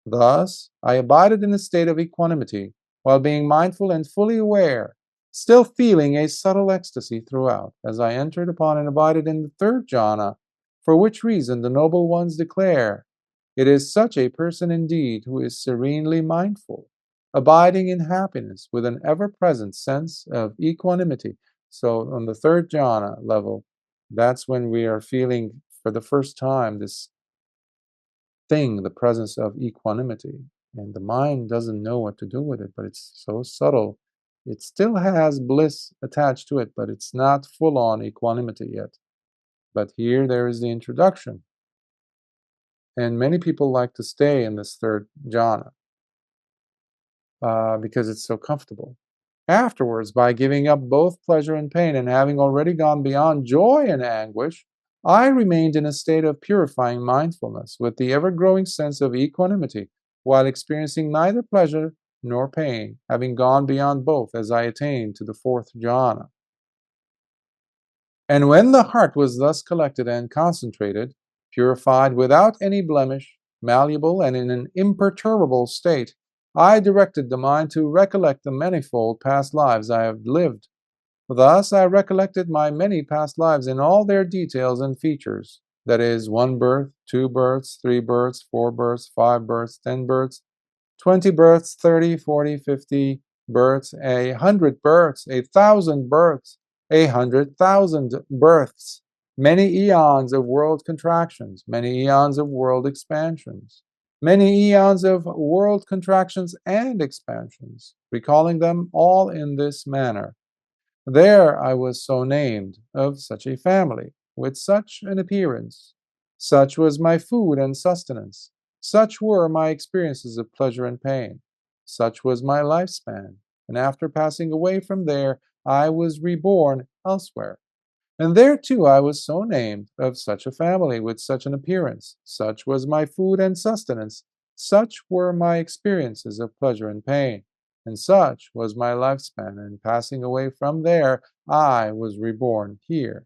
Thus, I abided in a state of equanimity, while being mindful and fully aware, still feeling a subtle ecstasy throughout, as I entered upon and abided in the third jhana, for which reason the noble ones declare, it is such a person indeed who is serenely mindful, abiding in happiness with an ever-present sense of equanimity. So on the third jhana level, that's when we are feeling for the first time this thing, the presence of equanimity. And the mind doesn't know what to do with it, but it's so subtle. It still has bliss attached to it, but it's not full-on equanimity yet. But here there is the introduction. And many people like to stay in this third jhana because it's so comfortable. Afterwards, by giving up both pleasure and pain and having already gone beyond joy and anguish, I remained in a state of purifying mindfulness with the ever-growing sense of equanimity, while experiencing neither pleasure nor pain, having gone beyond both as I attained to the fourth jhana. And when the heart was thus collected and concentrated, purified without any blemish, malleable and in an imperturbable state, I directed the mind to recollect the manifold past lives I have lived. Thus I recollected my many past lives in all their details and features, that is, 1 birth, 2 births, 3 births, 4 births, 5 births, 10 births, 20 births, 30, 40, 50 births, 100 births, 1,000 births, 100,000 births, many eons of world contractions, many eons of world expansions, many eons of world contractions and expansions, recalling them all in this manner. There I was so named, of such a family, with such an appearance. Such was my food and sustenance. Such were my experiences of pleasure and pain. Such was my lifespan. And after passing away from there, I was reborn elsewhere. And there too I was so named, of such a family, with such an appearance. Such was my food and sustenance. Such were my experiences of pleasure and pain. And such was my lifespan, and passing away from there, I was reborn here.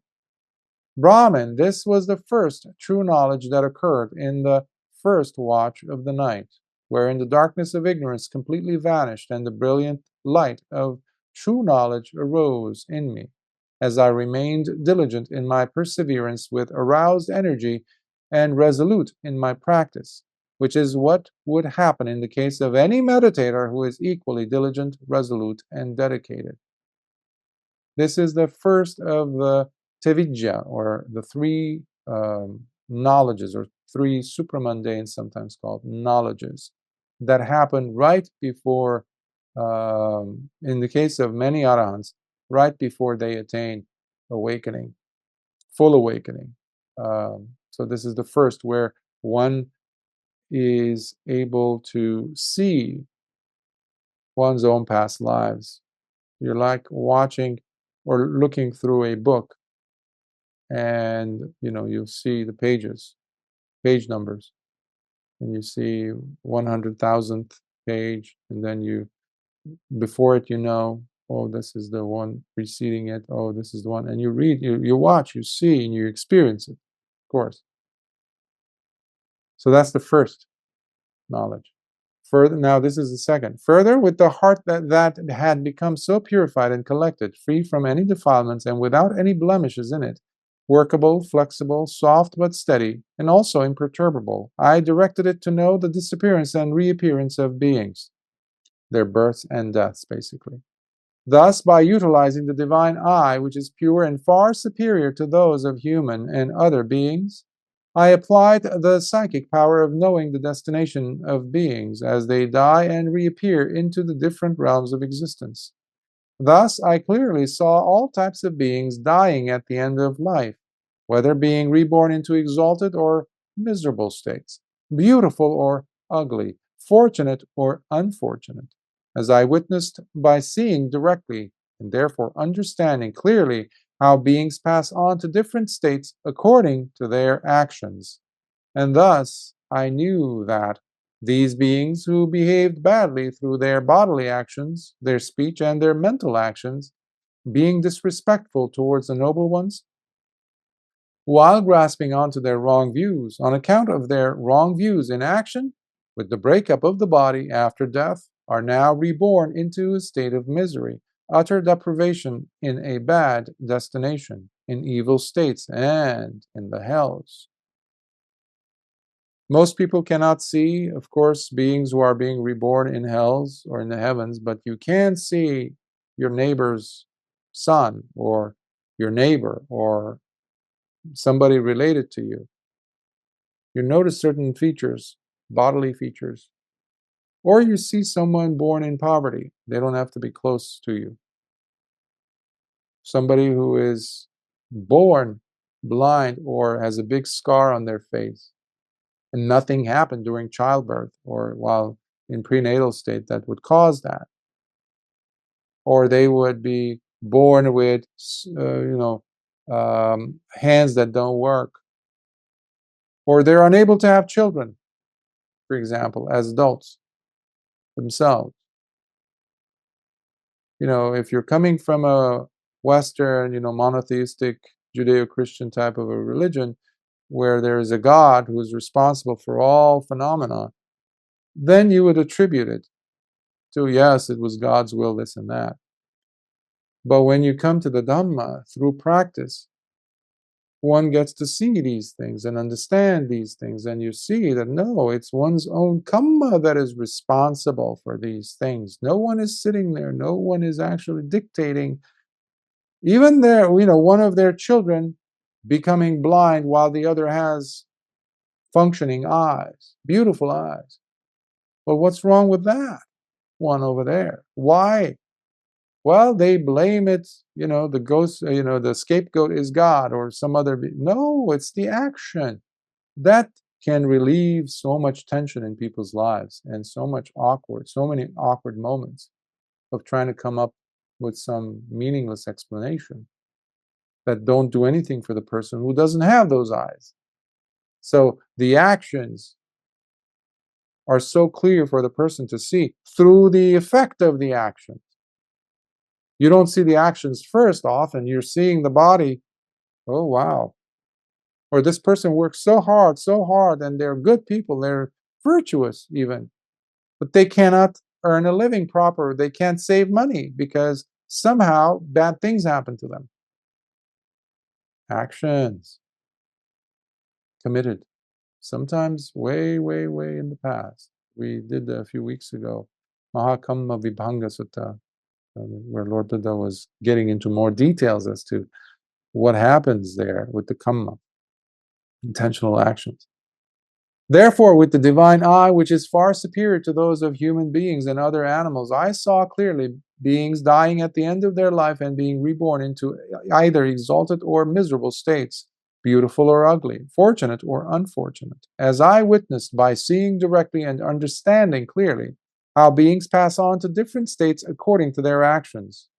Brahman, this was the first true knowledge that occurred in the first watch of the night, wherein the darkness of ignorance completely vanished and the brilliant light of true knowledge arose in me, as I remained diligent in my perseverance with aroused energy and resolute in my practice, which is what would happen in the case of any meditator who is equally diligent, resolute, and dedicated. This is the first of the Tevidya, or the three knowledges, or three supramundane, sometimes called knowledges, that happen right before, in the case of many arahants, right before they attain awakening, full awakening. So this is the first, where one is able to see one's own past lives. You're like watching or looking through a book, and you'll see the page numbers, and you see 100,000th page, and then before it, oh, this is the one preceding it, oh, this is the one, and you read, you watch, you see, and you experience it, of course. So that's the first knowledge, Further, now this is the second. Further, with the heart that had become so purified and collected, free from any defilements and without any blemishes in it, workable, flexible, soft but steady, and also imperturbable, I directed it to know the disappearance and reappearance of beings, their births and deaths, basically. Thus, by utilizing the divine eye, which is pure and far superior to those of human and other beings, I applied the psychic power of knowing the destination of beings as they die and reappear into the different realms of existence. Thus, I clearly saw all types of beings dying at the end of life, whether being reborn into exalted or miserable states, beautiful or ugly, fortunate or unfortunate, as I witnessed by seeing directly and therefore understanding clearly how beings pass on to different states according to their actions. And thus I knew that these beings who behaved badly through their bodily actions, their speech, and their mental actions, being disrespectful towards the noble ones, while grasping onto their wrong views, on account of their wrong views in action, with the breakup of the body after death, are now reborn into a state of misery, utter deprivation in a bad destination, in evil states, and in the hells. Most people cannot see, of course, beings who are being reborn in hells or in the heavens, but you can see your neighbor's son or your neighbor or somebody related to you. You notice certain features, bodily features, or you see someone born in poverty. They don't have to be close to you. Somebody who is born blind or has a big scar on their face, and nothing happened during childbirth or while in prenatal state that would cause that. Or they would be born with, hands that don't work. Or they're unable to have children, for example, as adults themselves. If you're coming from a Western, monotheistic Judeo-Christian type of a religion where there is a God who is responsible for all phenomena, then you would attribute it to, yes, it was God's will, this and that. But when you come to the Dhamma through practice, one gets to see these things and understand these things, and you see that no, it's one's own karma that is responsible for these things. No one is sitting there, no one is actually dictating. Even one of their children becoming blind while the other has functioning eyes, beautiful eyes. But what's wrong with that one over there? Why? Well, they blame it, the ghost, the scapegoat is God or some other. No, it's the action. That can relieve so much tension in people's lives and so many awkward moments of trying to come up with some meaningless explanation that don't do anything for the person who doesn't have those eyes. So the actions are so clear for the person to see through the effect of the action. You don't see the actions first off, and you're seeing the body. Oh, wow. Or this person works so hard, and they're good people, they're virtuous even, but they cannot earn a living proper. They can't save money because somehow bad things happen to them. Actions committed, sometimes way, way, way in the past. We did a few weeks ago, Mahakamma Vibhanga Sutta, where Lord Buddha was getting into more details as to what happens there with the kamma, intentional actions. Therefore, with the divine eye, which is far superior to those of human beings and other animals, I saw clearly beings dying at the end of their life and being reborn into either exalted or miserable states, beautiful or ugly, fortunate or unfortunate, as I witnessed by seeing directly and understanding clearly how beings pass on to different states according to their actions.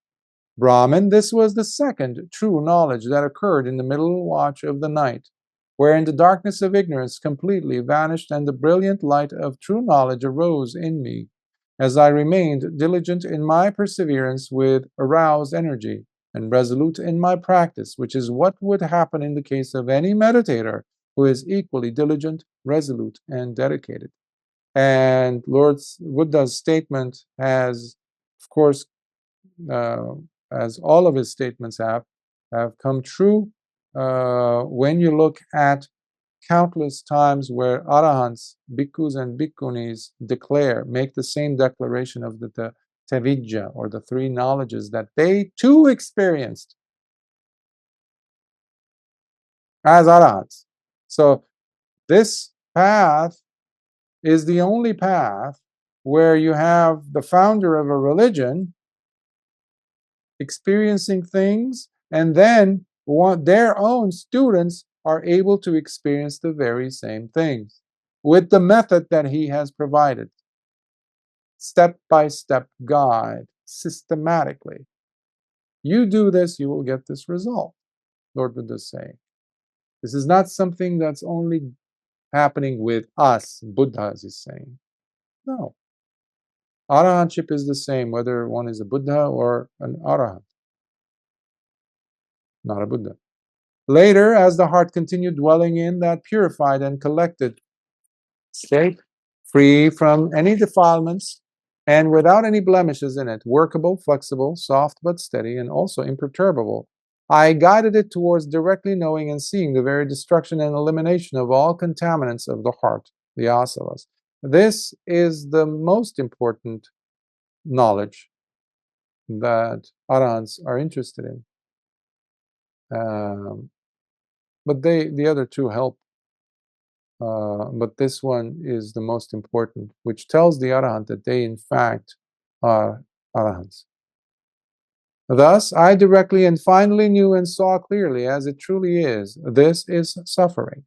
Brahman, this was the second true knowledge that occurred in the middle watch of the night, wherein the darkness of ignorance completely vanished and the brilliant light of true knowledge arose in me, as I remained diligent in my perseverance with aroused energy and resolute in my practice, which is what would happen in the case of any meditator who is equally diligent, resolute, and dedicated. And Lord Buddha's statement has, of course, as all of his statements have come true when you look at countless times where arahants, bhikkhus and bhikkhunis make the same declaration of the tevidya, or the three knowledges that they too experienced as arahants. So this path is the only path where you have the founder of a religion experiencing things, and then their own students are able to experience the very same things with the method that he has provided. Step-by-step guide, systematically. You do this, you will get this result, Lord Buddha is saying. This is not something that's only happening with us, Buddha is saying. No. Arahantship is the same, whether one is a Buddha or an Arahant, not a Buddha. Later, as the heart continued dwelling in that purified and collected state, free from any defilements and without any blemishes in it, workable, flexible, soft but steady, and also imperturbable, I guided it towards directly knowing and seeing the very destruction and elimination of all contaminants of the heart, the asavas. This is the most important knowledge that arahants are interested in. But the other two help. But this one is the most important, which tells the arahant that they in fact are arahants. Thus, I directly and finally knew and saw clearly as it truly is. This is suffering.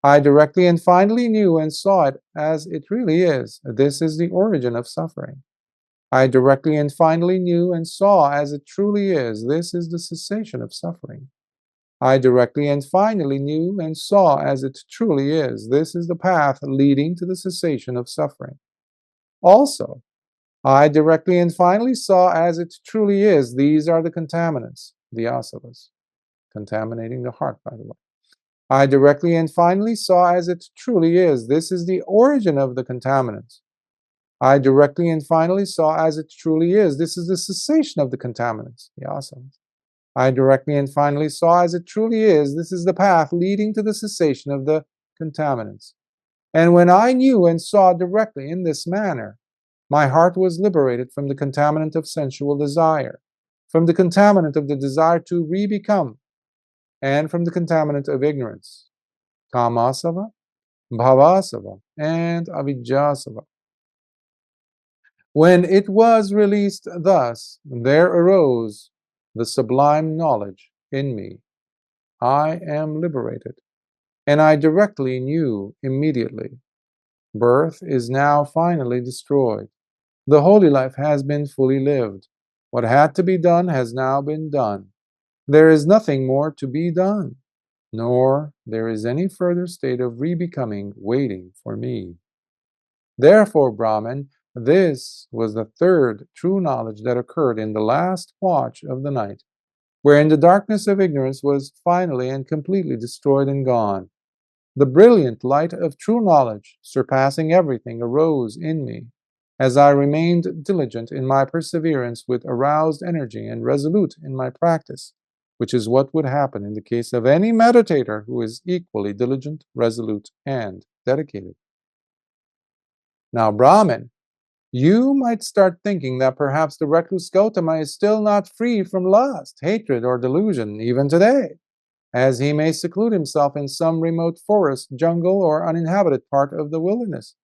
I directly and finally knew and saw it as it really is. This is the origin of suffering. I directly and finally knew and saw as it truly is. This is the cessation of suffering. I directly and finally knew and saw as it truly is. This is the path leading to the cessation of suffering. Also, I directly and finally saw as it truly is. These are the contaminants, the asavas, contaminating the heart, by the way. I directly and finally saw as it truly is. This is the origin of the contaminants. I directly and finally saw as it truly is. This is the cessation of the contaminants, the asavas. I directly and finally saw as it truly is. This is the path leading to the cessation of the contaminants. And when I knew and saw directly in this manner, my heart was liberated from the contaminant of sensual desire, from the contaminant of the desire to re-become, and from the contaminant of ignorance, kamasava, bhavasava, and avijjasava. When it was released thus, there arose the sublime knowledge in me. I am liberated, and I directly knew immediately. Birth is now finally destroyed. The holy life has been fully lived. What had to be done has now been done. There is nothing more to be done, nor there is any further state of re-becoming waiting for me. Therefore, Brahman, this was the third true knowledge that occurred in the last watch of the night, wherein the darkness of ignorance was finally and completely destroyed and gone. The brilliant light of true knowledge, surpassing everything, arose in me, as I remained diligent in my perseverance with aroused energy and resolute in my practice, which is what would happen in the case of any meditator who is equally diligent, resolute, and dedicated. Now, Brahman, you might start thinking that perhaps the recluse Gautama is still not free from lust, hatred, or delusion even today, as he may seclude himself in some remote forest, jungle, or uninhabited part of the wilderness.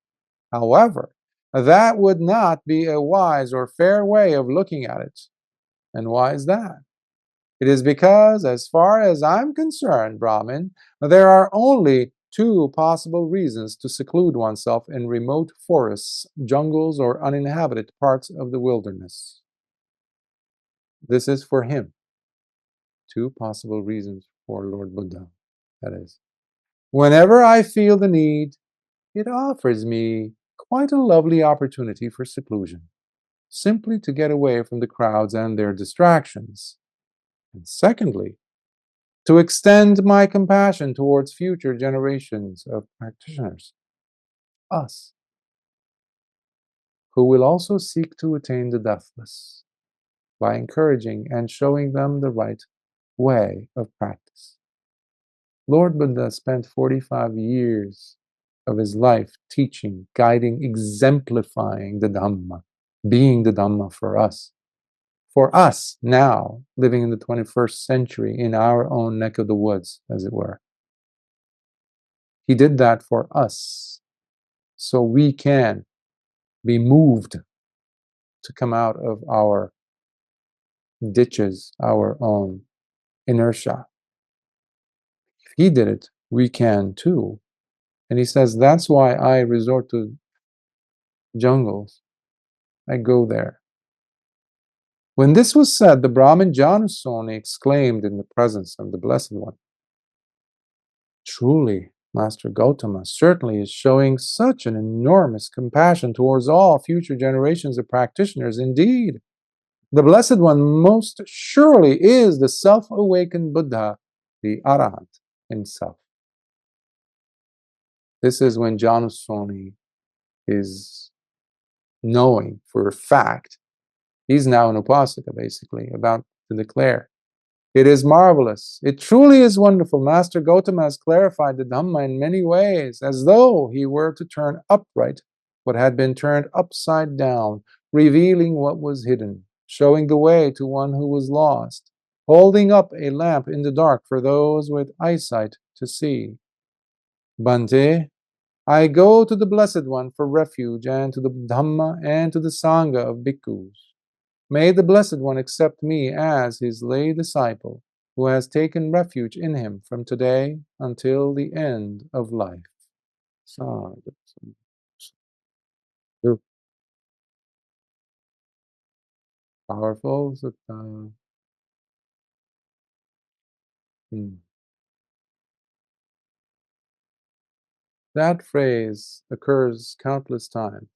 However, that would not be a wise or fair way of looking at it. And why is that? It is because, as far as I'm concerned, Brahmin, there are only two possible reasons to seclude oneself in remote forests, jungles, or uninhabited parts of the wilderness. This is for him. Two possible reasons for Lord Buddha, that is. Whenever I feel the need, it offers me quite a lovely opportunity for seclusion, simply to get away from the crowds and their distractions. And secondly, to extend my compassion towards future generations of practitioners, us. who will also seek to attain the deathless by encouraging and showing them the right way of practice. Lord Buddha spent 45 years of his life teaching, guiding, exemplifying the Dhamma, being the Dhamma for us. For us now, living in the 21st century, in our own neck of the woods, as it were. He did that for us, so we can be moved to come out of our ditches, our own inertia. If he did it, we can too. And he says, that's why I resort to jungles. I go there. When this was said, the Brahmin Janusoni exclaimed in the presence of the Blessed One, truly, Master Gautama certainly is showing such an enormous compassion towards all future generations of practitioners. Indeed, the Blessed One most surely is the self-awakened Buddha, the Arahant himself. This is when Janusoni is knowing for a fact, he's now an upasaka basically, about to declare, it is marvelous, it truly is wonderful. Master Gautama has clarified the Dhamma in many ways, as though he were to turn upright what had been turned upside down, revealing what was hidden, showing the way to one who was lost, holding up a lamp in the dark for those with eyesight to see. Bhante, I go to the Blessed One for refuge, and to the Dhamma and to the Sangha of Bhikkhus. May the Blessed One accept me as his lay disciple, who has taken refuge in him from today until the end of life. Sadhu. Powerful sutta. That phrase occurs countless times,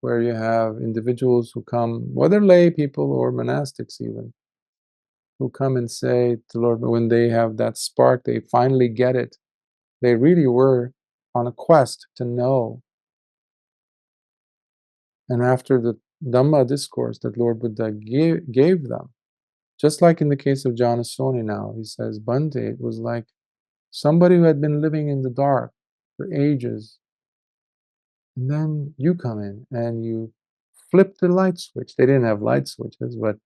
where you have individuals who come, whether lay people or monastics even, who come and say to Lord, when they have that spark, they finally get it. They really were on a quest to know. And after the Dhamma discourse that Lord Buddha gave them, just like in the case of Janusoni now, he says, Bhante, it was like somebody who had been living in the dark for ages, and then you come in and you flip the light switch. They didn't have light switches, but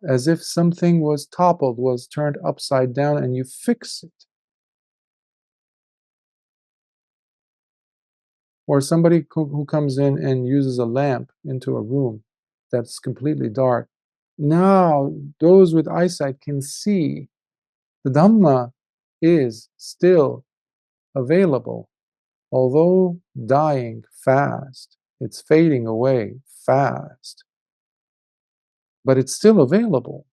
as if something was toppled, was turned upside down, and you fix it. Or somebody who comes in and uses a lamp into a room that's completely dark. Now, those with eyesight can see the Dhamma is still available, although dying fast. It's fading away fast, but it's still available.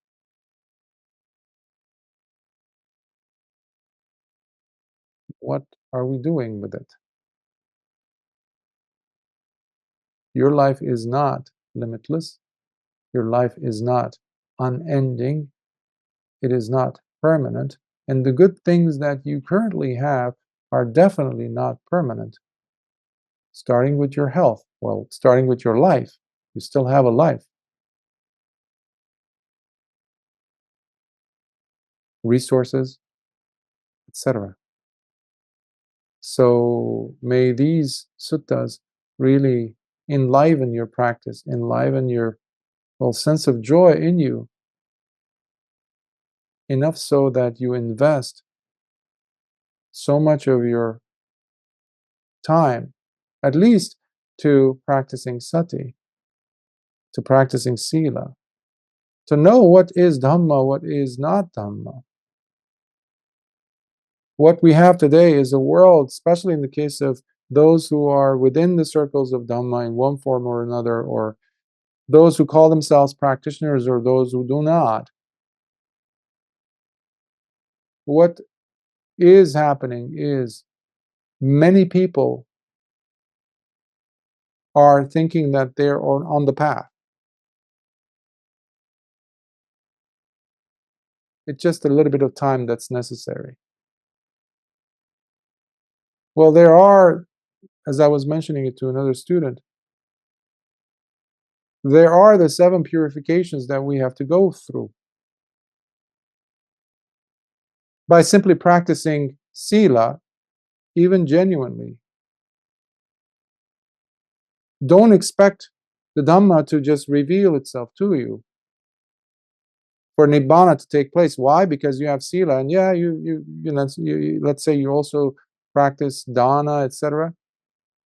What are we doing with it? Your life is not limitless. Your life is not unending. It is not permanent. And the good things that you currently have are definitely not permanent. Starting with your health, well, starting with your life, you still have a life. Resources, etc. So may these suttas really enliven your practice, enliven your sense of joy in you, enough so that you invest so much of your time, at least, to practicing sati, to practicing sila, to know what is Dhamma, what is not Dhamma. What we have today is a world, especially in the case of those who are within the circles of Dhamma in one form or another, or those who call themselves practitioners or those who do not. What is happening is many people are thinking that they're on the path. It's just a little bit of time that's necessary. Well, there are as I was mentioning it to another student, there are the 7 purifications that we have to go through. By simply practicing sila, even genuinely, don't expect the Dhamma to just reveal itself to you, for Nibbana to take place. Why? Because you have sila, and yeah, let's say you also practice dana, etc.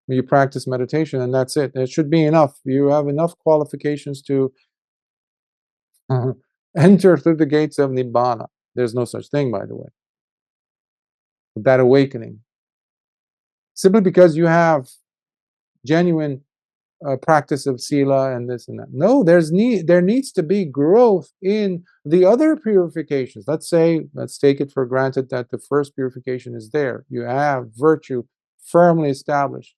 You practice meditation, and that's it. It should be enough. You have enough qualifications to enter through the gates of Nibbana. There's no such thing, by the way. That awakening. Simply because you have genuine practice of sila and this and that. No, there needs to be growth in the other purifications. Let's take it for granted that the first purification is there. You have virtue firmly established.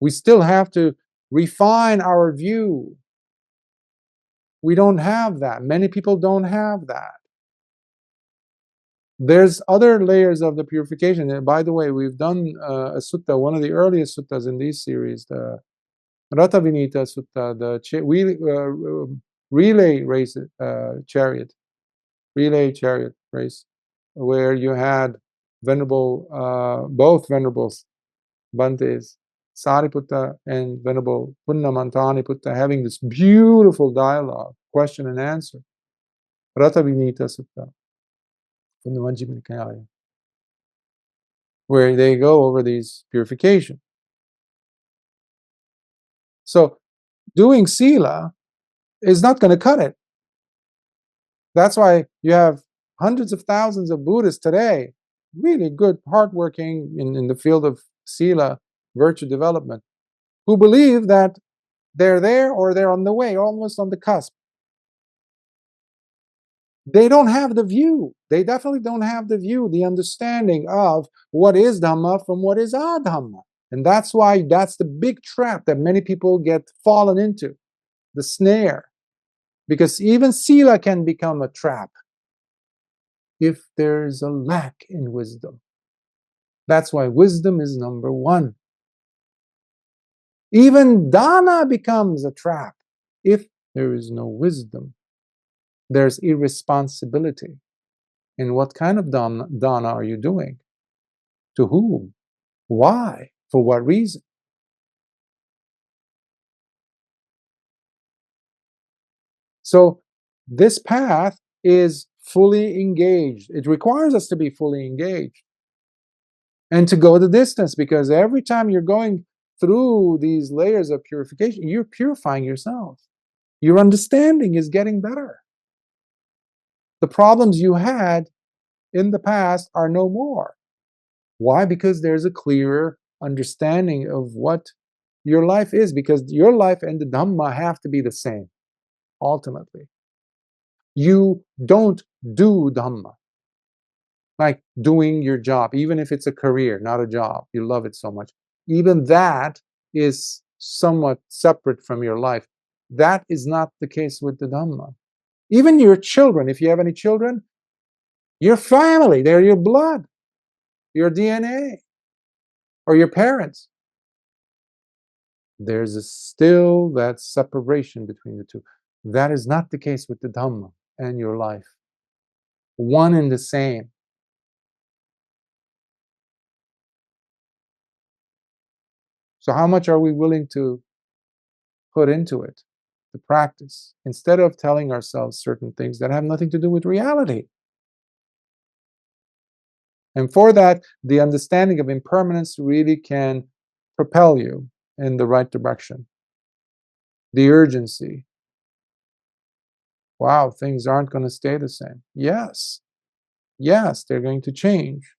We still have to refine our view. We don't have that. Many people don't have that. There's other layers of the purification. And by the way, we've done a sutta, one of the earliest suttas in this series, the Ratavinita Sutta, the relay race chariot race, where you had both venerables, Bhantes, Sariputta and Venerable Punnamantaniputta, having this beautiful dialogue, question and answer. Ratavinita Sutta from the Majjhima Nikāya, where they go over these purifications. So doing sila is not going to cut it. That's why you have hundreds of thousands of Buddhists today, really good, hardworking in the field of sila, virtue development, who believe that they're there or they're on the way, almost on the cusp. They don't have the view. They definitely don't have the view, the understanding of what is Dhamma from what is adhamma. And that's why that's the big trap that many people get fallen into, the snare. Because even sila can become a trap if there's a lack in wisdom. That's why wisdom is number one. Even dana becomes a trap if there is no wisdom. There's irresponsibility. And what kind of dana are you doing? To whom? Why? For what reason? So this path is fully engaged. It requires us to be fully engaged and to go the distance, because every time you're going through these layers of purification, you're purifying yourself. Your understanding is getting better. The problems you had in the past are no more. Why? Because there's a clearer understanding of what your life is, because your life and the Dhamma have to be the same, ultimately. You don't do Dhamma like doing your job, even if it's a career, not a job. You love it so much. Even that is somewhat separate from your life. That is not the case with the Dhamma. Even your children, if you have any children, your family, they're your blood, your DNA, or your parents. There's still that separation between the two. That is not the case with the Dhamma and your life. One and the same. So how much are we willing to put into it, to practice, instead of telling ourselves certain things that have nothing to do with reality? And for that, the understanding of impermanence really can propel you in the right direction. The urgency. Wow, things aren't going to stay the same. Yes, they're going to change.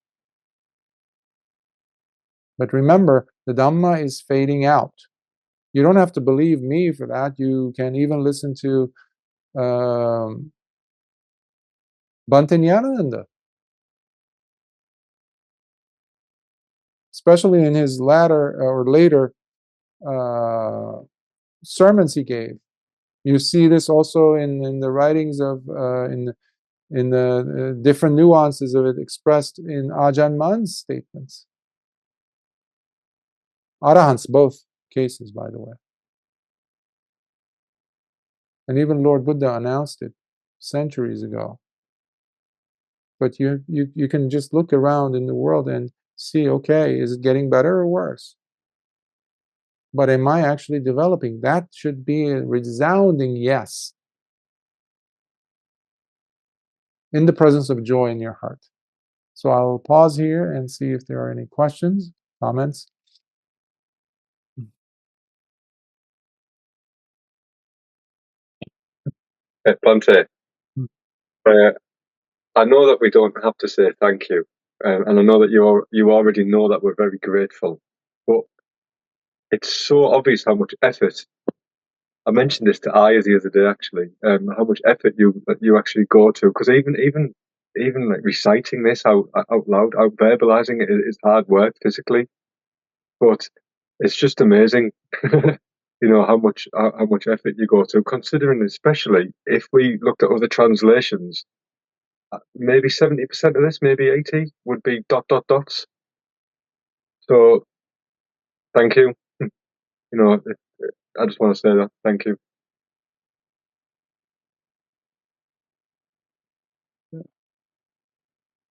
But remember, the Dhamma is fading out. You don't have to believe me for that. You can even listen to Bhante Nyananda, especially in his later sermons he gave. You see this also in the writings of in the different nuances of it expressed in Ajahn Mun's statements. Arahants, both cases, by the way. And even Lord Buddha announced it centuries ago. But you can just look around in the world and see, okay, is it getting better or worse? But am I actually developing? That should be a resounding yes, in the presence of joy in your heart. So I'll pause here and see if there are any questions, comments. Bhante, I know that we don't have to say thank you, and I know that you already know that we're very grateful, but it's so obvious how much effort. I mentioned this to Aya the other day, actually, how much effort you actually go to, because even like reciting this out loud, out verbalizing it is hard work physically, but it's just amazing. How much effort you go to, considering especially if we looked at other translations, maybe 70% of this, maybe 80 would be ... So thank you. I just want to say that. Thank you.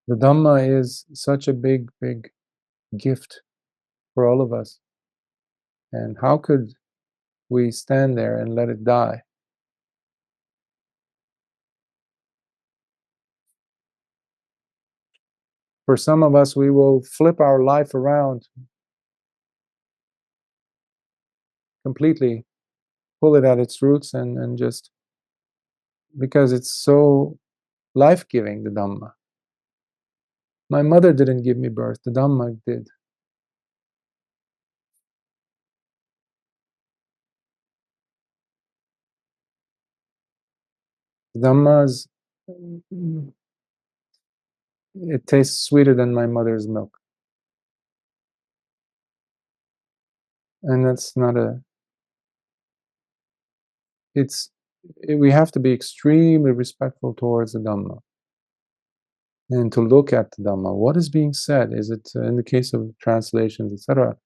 The Dhamma is such a big, big gift for all of us. And how could we stand there and let it die? For some of us, we will flip our life around completely, pull it at its roots, and just, because it's so life-giving, the Dhamma. My mother didn't give me birth, the Dhamma did. The Dhamma's, it tastes sweeter than my mother's milk. And that's not we have to be extremely respectful towards the Dhamma. And to look at the Dhamma, what is being said? Is it, in the case of translations, etc.?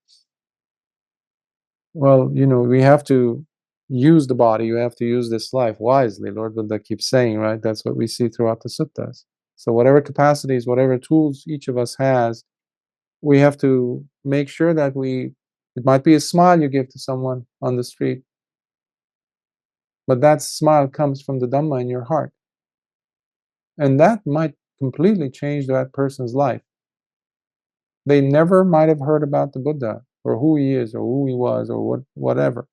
Well, we have to use the body, you have to use this life wisely. Lord Buddha keeps saying, right? That's what we see throughout the suttas. So whatever capacities, whatever tools each of us has, we have to make sure that it might be a smile you give to someone on the street, but that smile comes from the Dhamma in your heart. And that might completely change that person's life. They never might have heard about the Buddha, or who he is, or who he was, or whatever.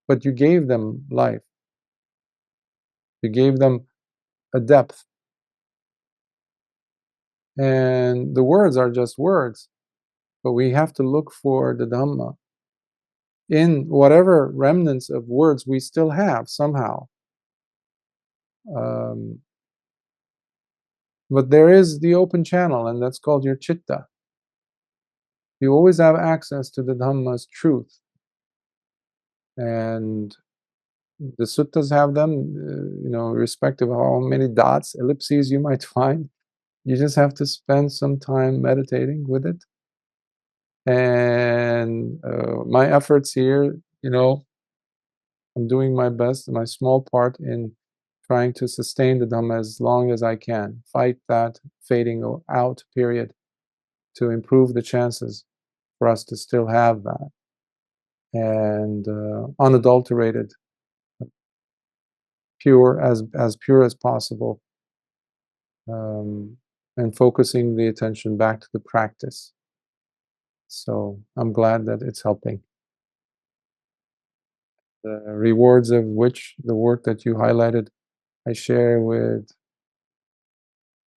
But you gave them life. You gave them a depth. And the words are just words, but we have to look for the Dhamma in whatever remnants of words we still have somehow. But there is the open channel, and that's called your chitta. You always have access to the Dhamma's truth. And the suttas have them, irrespective of how many dots, ellipses you might find. You just have to spend some time meditating with it. And my efforts here, I'm doing my best, my small part in trying to sustain the Dhamma as long as I can. Fight that fading out period to improve the chances for us to still have that. And unadulterated, pure as pure as possible, and focusing the attention back to the practice. So I'm glad that it's helping. The rewards of which, the work that you highlighted, I share with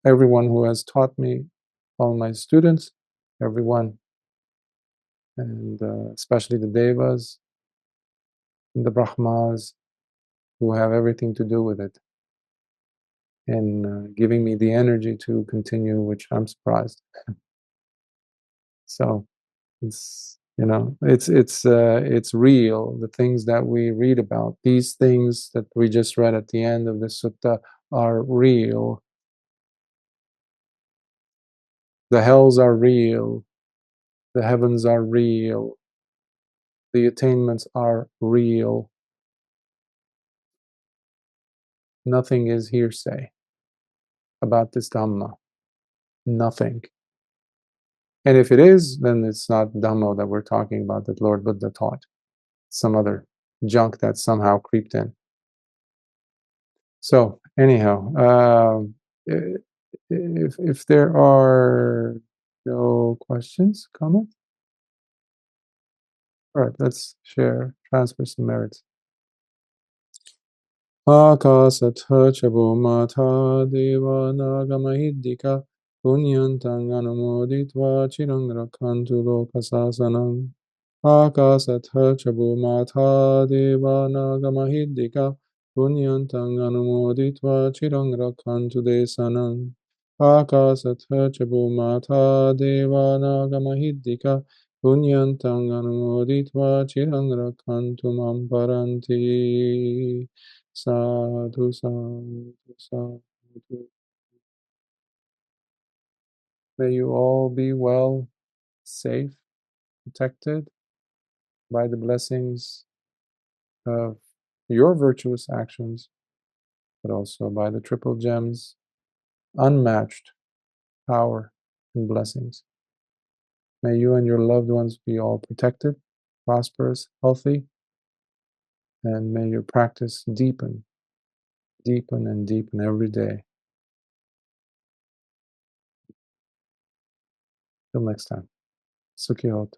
everyone who has taught me, all my students, everyone, and especially the devas, and the brahmas, who have everything to do with it, and giving me the energy to continue, which I'm surprised. So it's it's real. The things that we read about, these things that we just read at the end of the sutta, are real. The hells are real. The heavens are real. The attainments are real. Nothing is hearsay about this Dhamma. Nothing. And if it is, then it's not Dhamma that we're talking about that Lord Buddha taught. Some other junk that somehow creeped in. So anyhow, if there are no questions, comments, all right, let's transfer some merits. Akasatha chabumata deva nagamahidika punyantang anumoditva chirang rakhantu lokasasanam. Akasatha chabumata deva nagamahidika punyantang anumoditva chirang rakhantu desanam. Akasatha chabumata deva nagamahidika punyantang anumoditva chirang rakhantu mam paranti. Sadhu, sadhu, sadhu. May you all be well, safe, protected by the blessings of your virtuous actions, but also by the triple gems, unmatched power and blessings. May you and your loved ones be all protected, prosperous, healthy, and may your practice deepen, deepen, and deepen every day. Till next time. Sukhi Hot.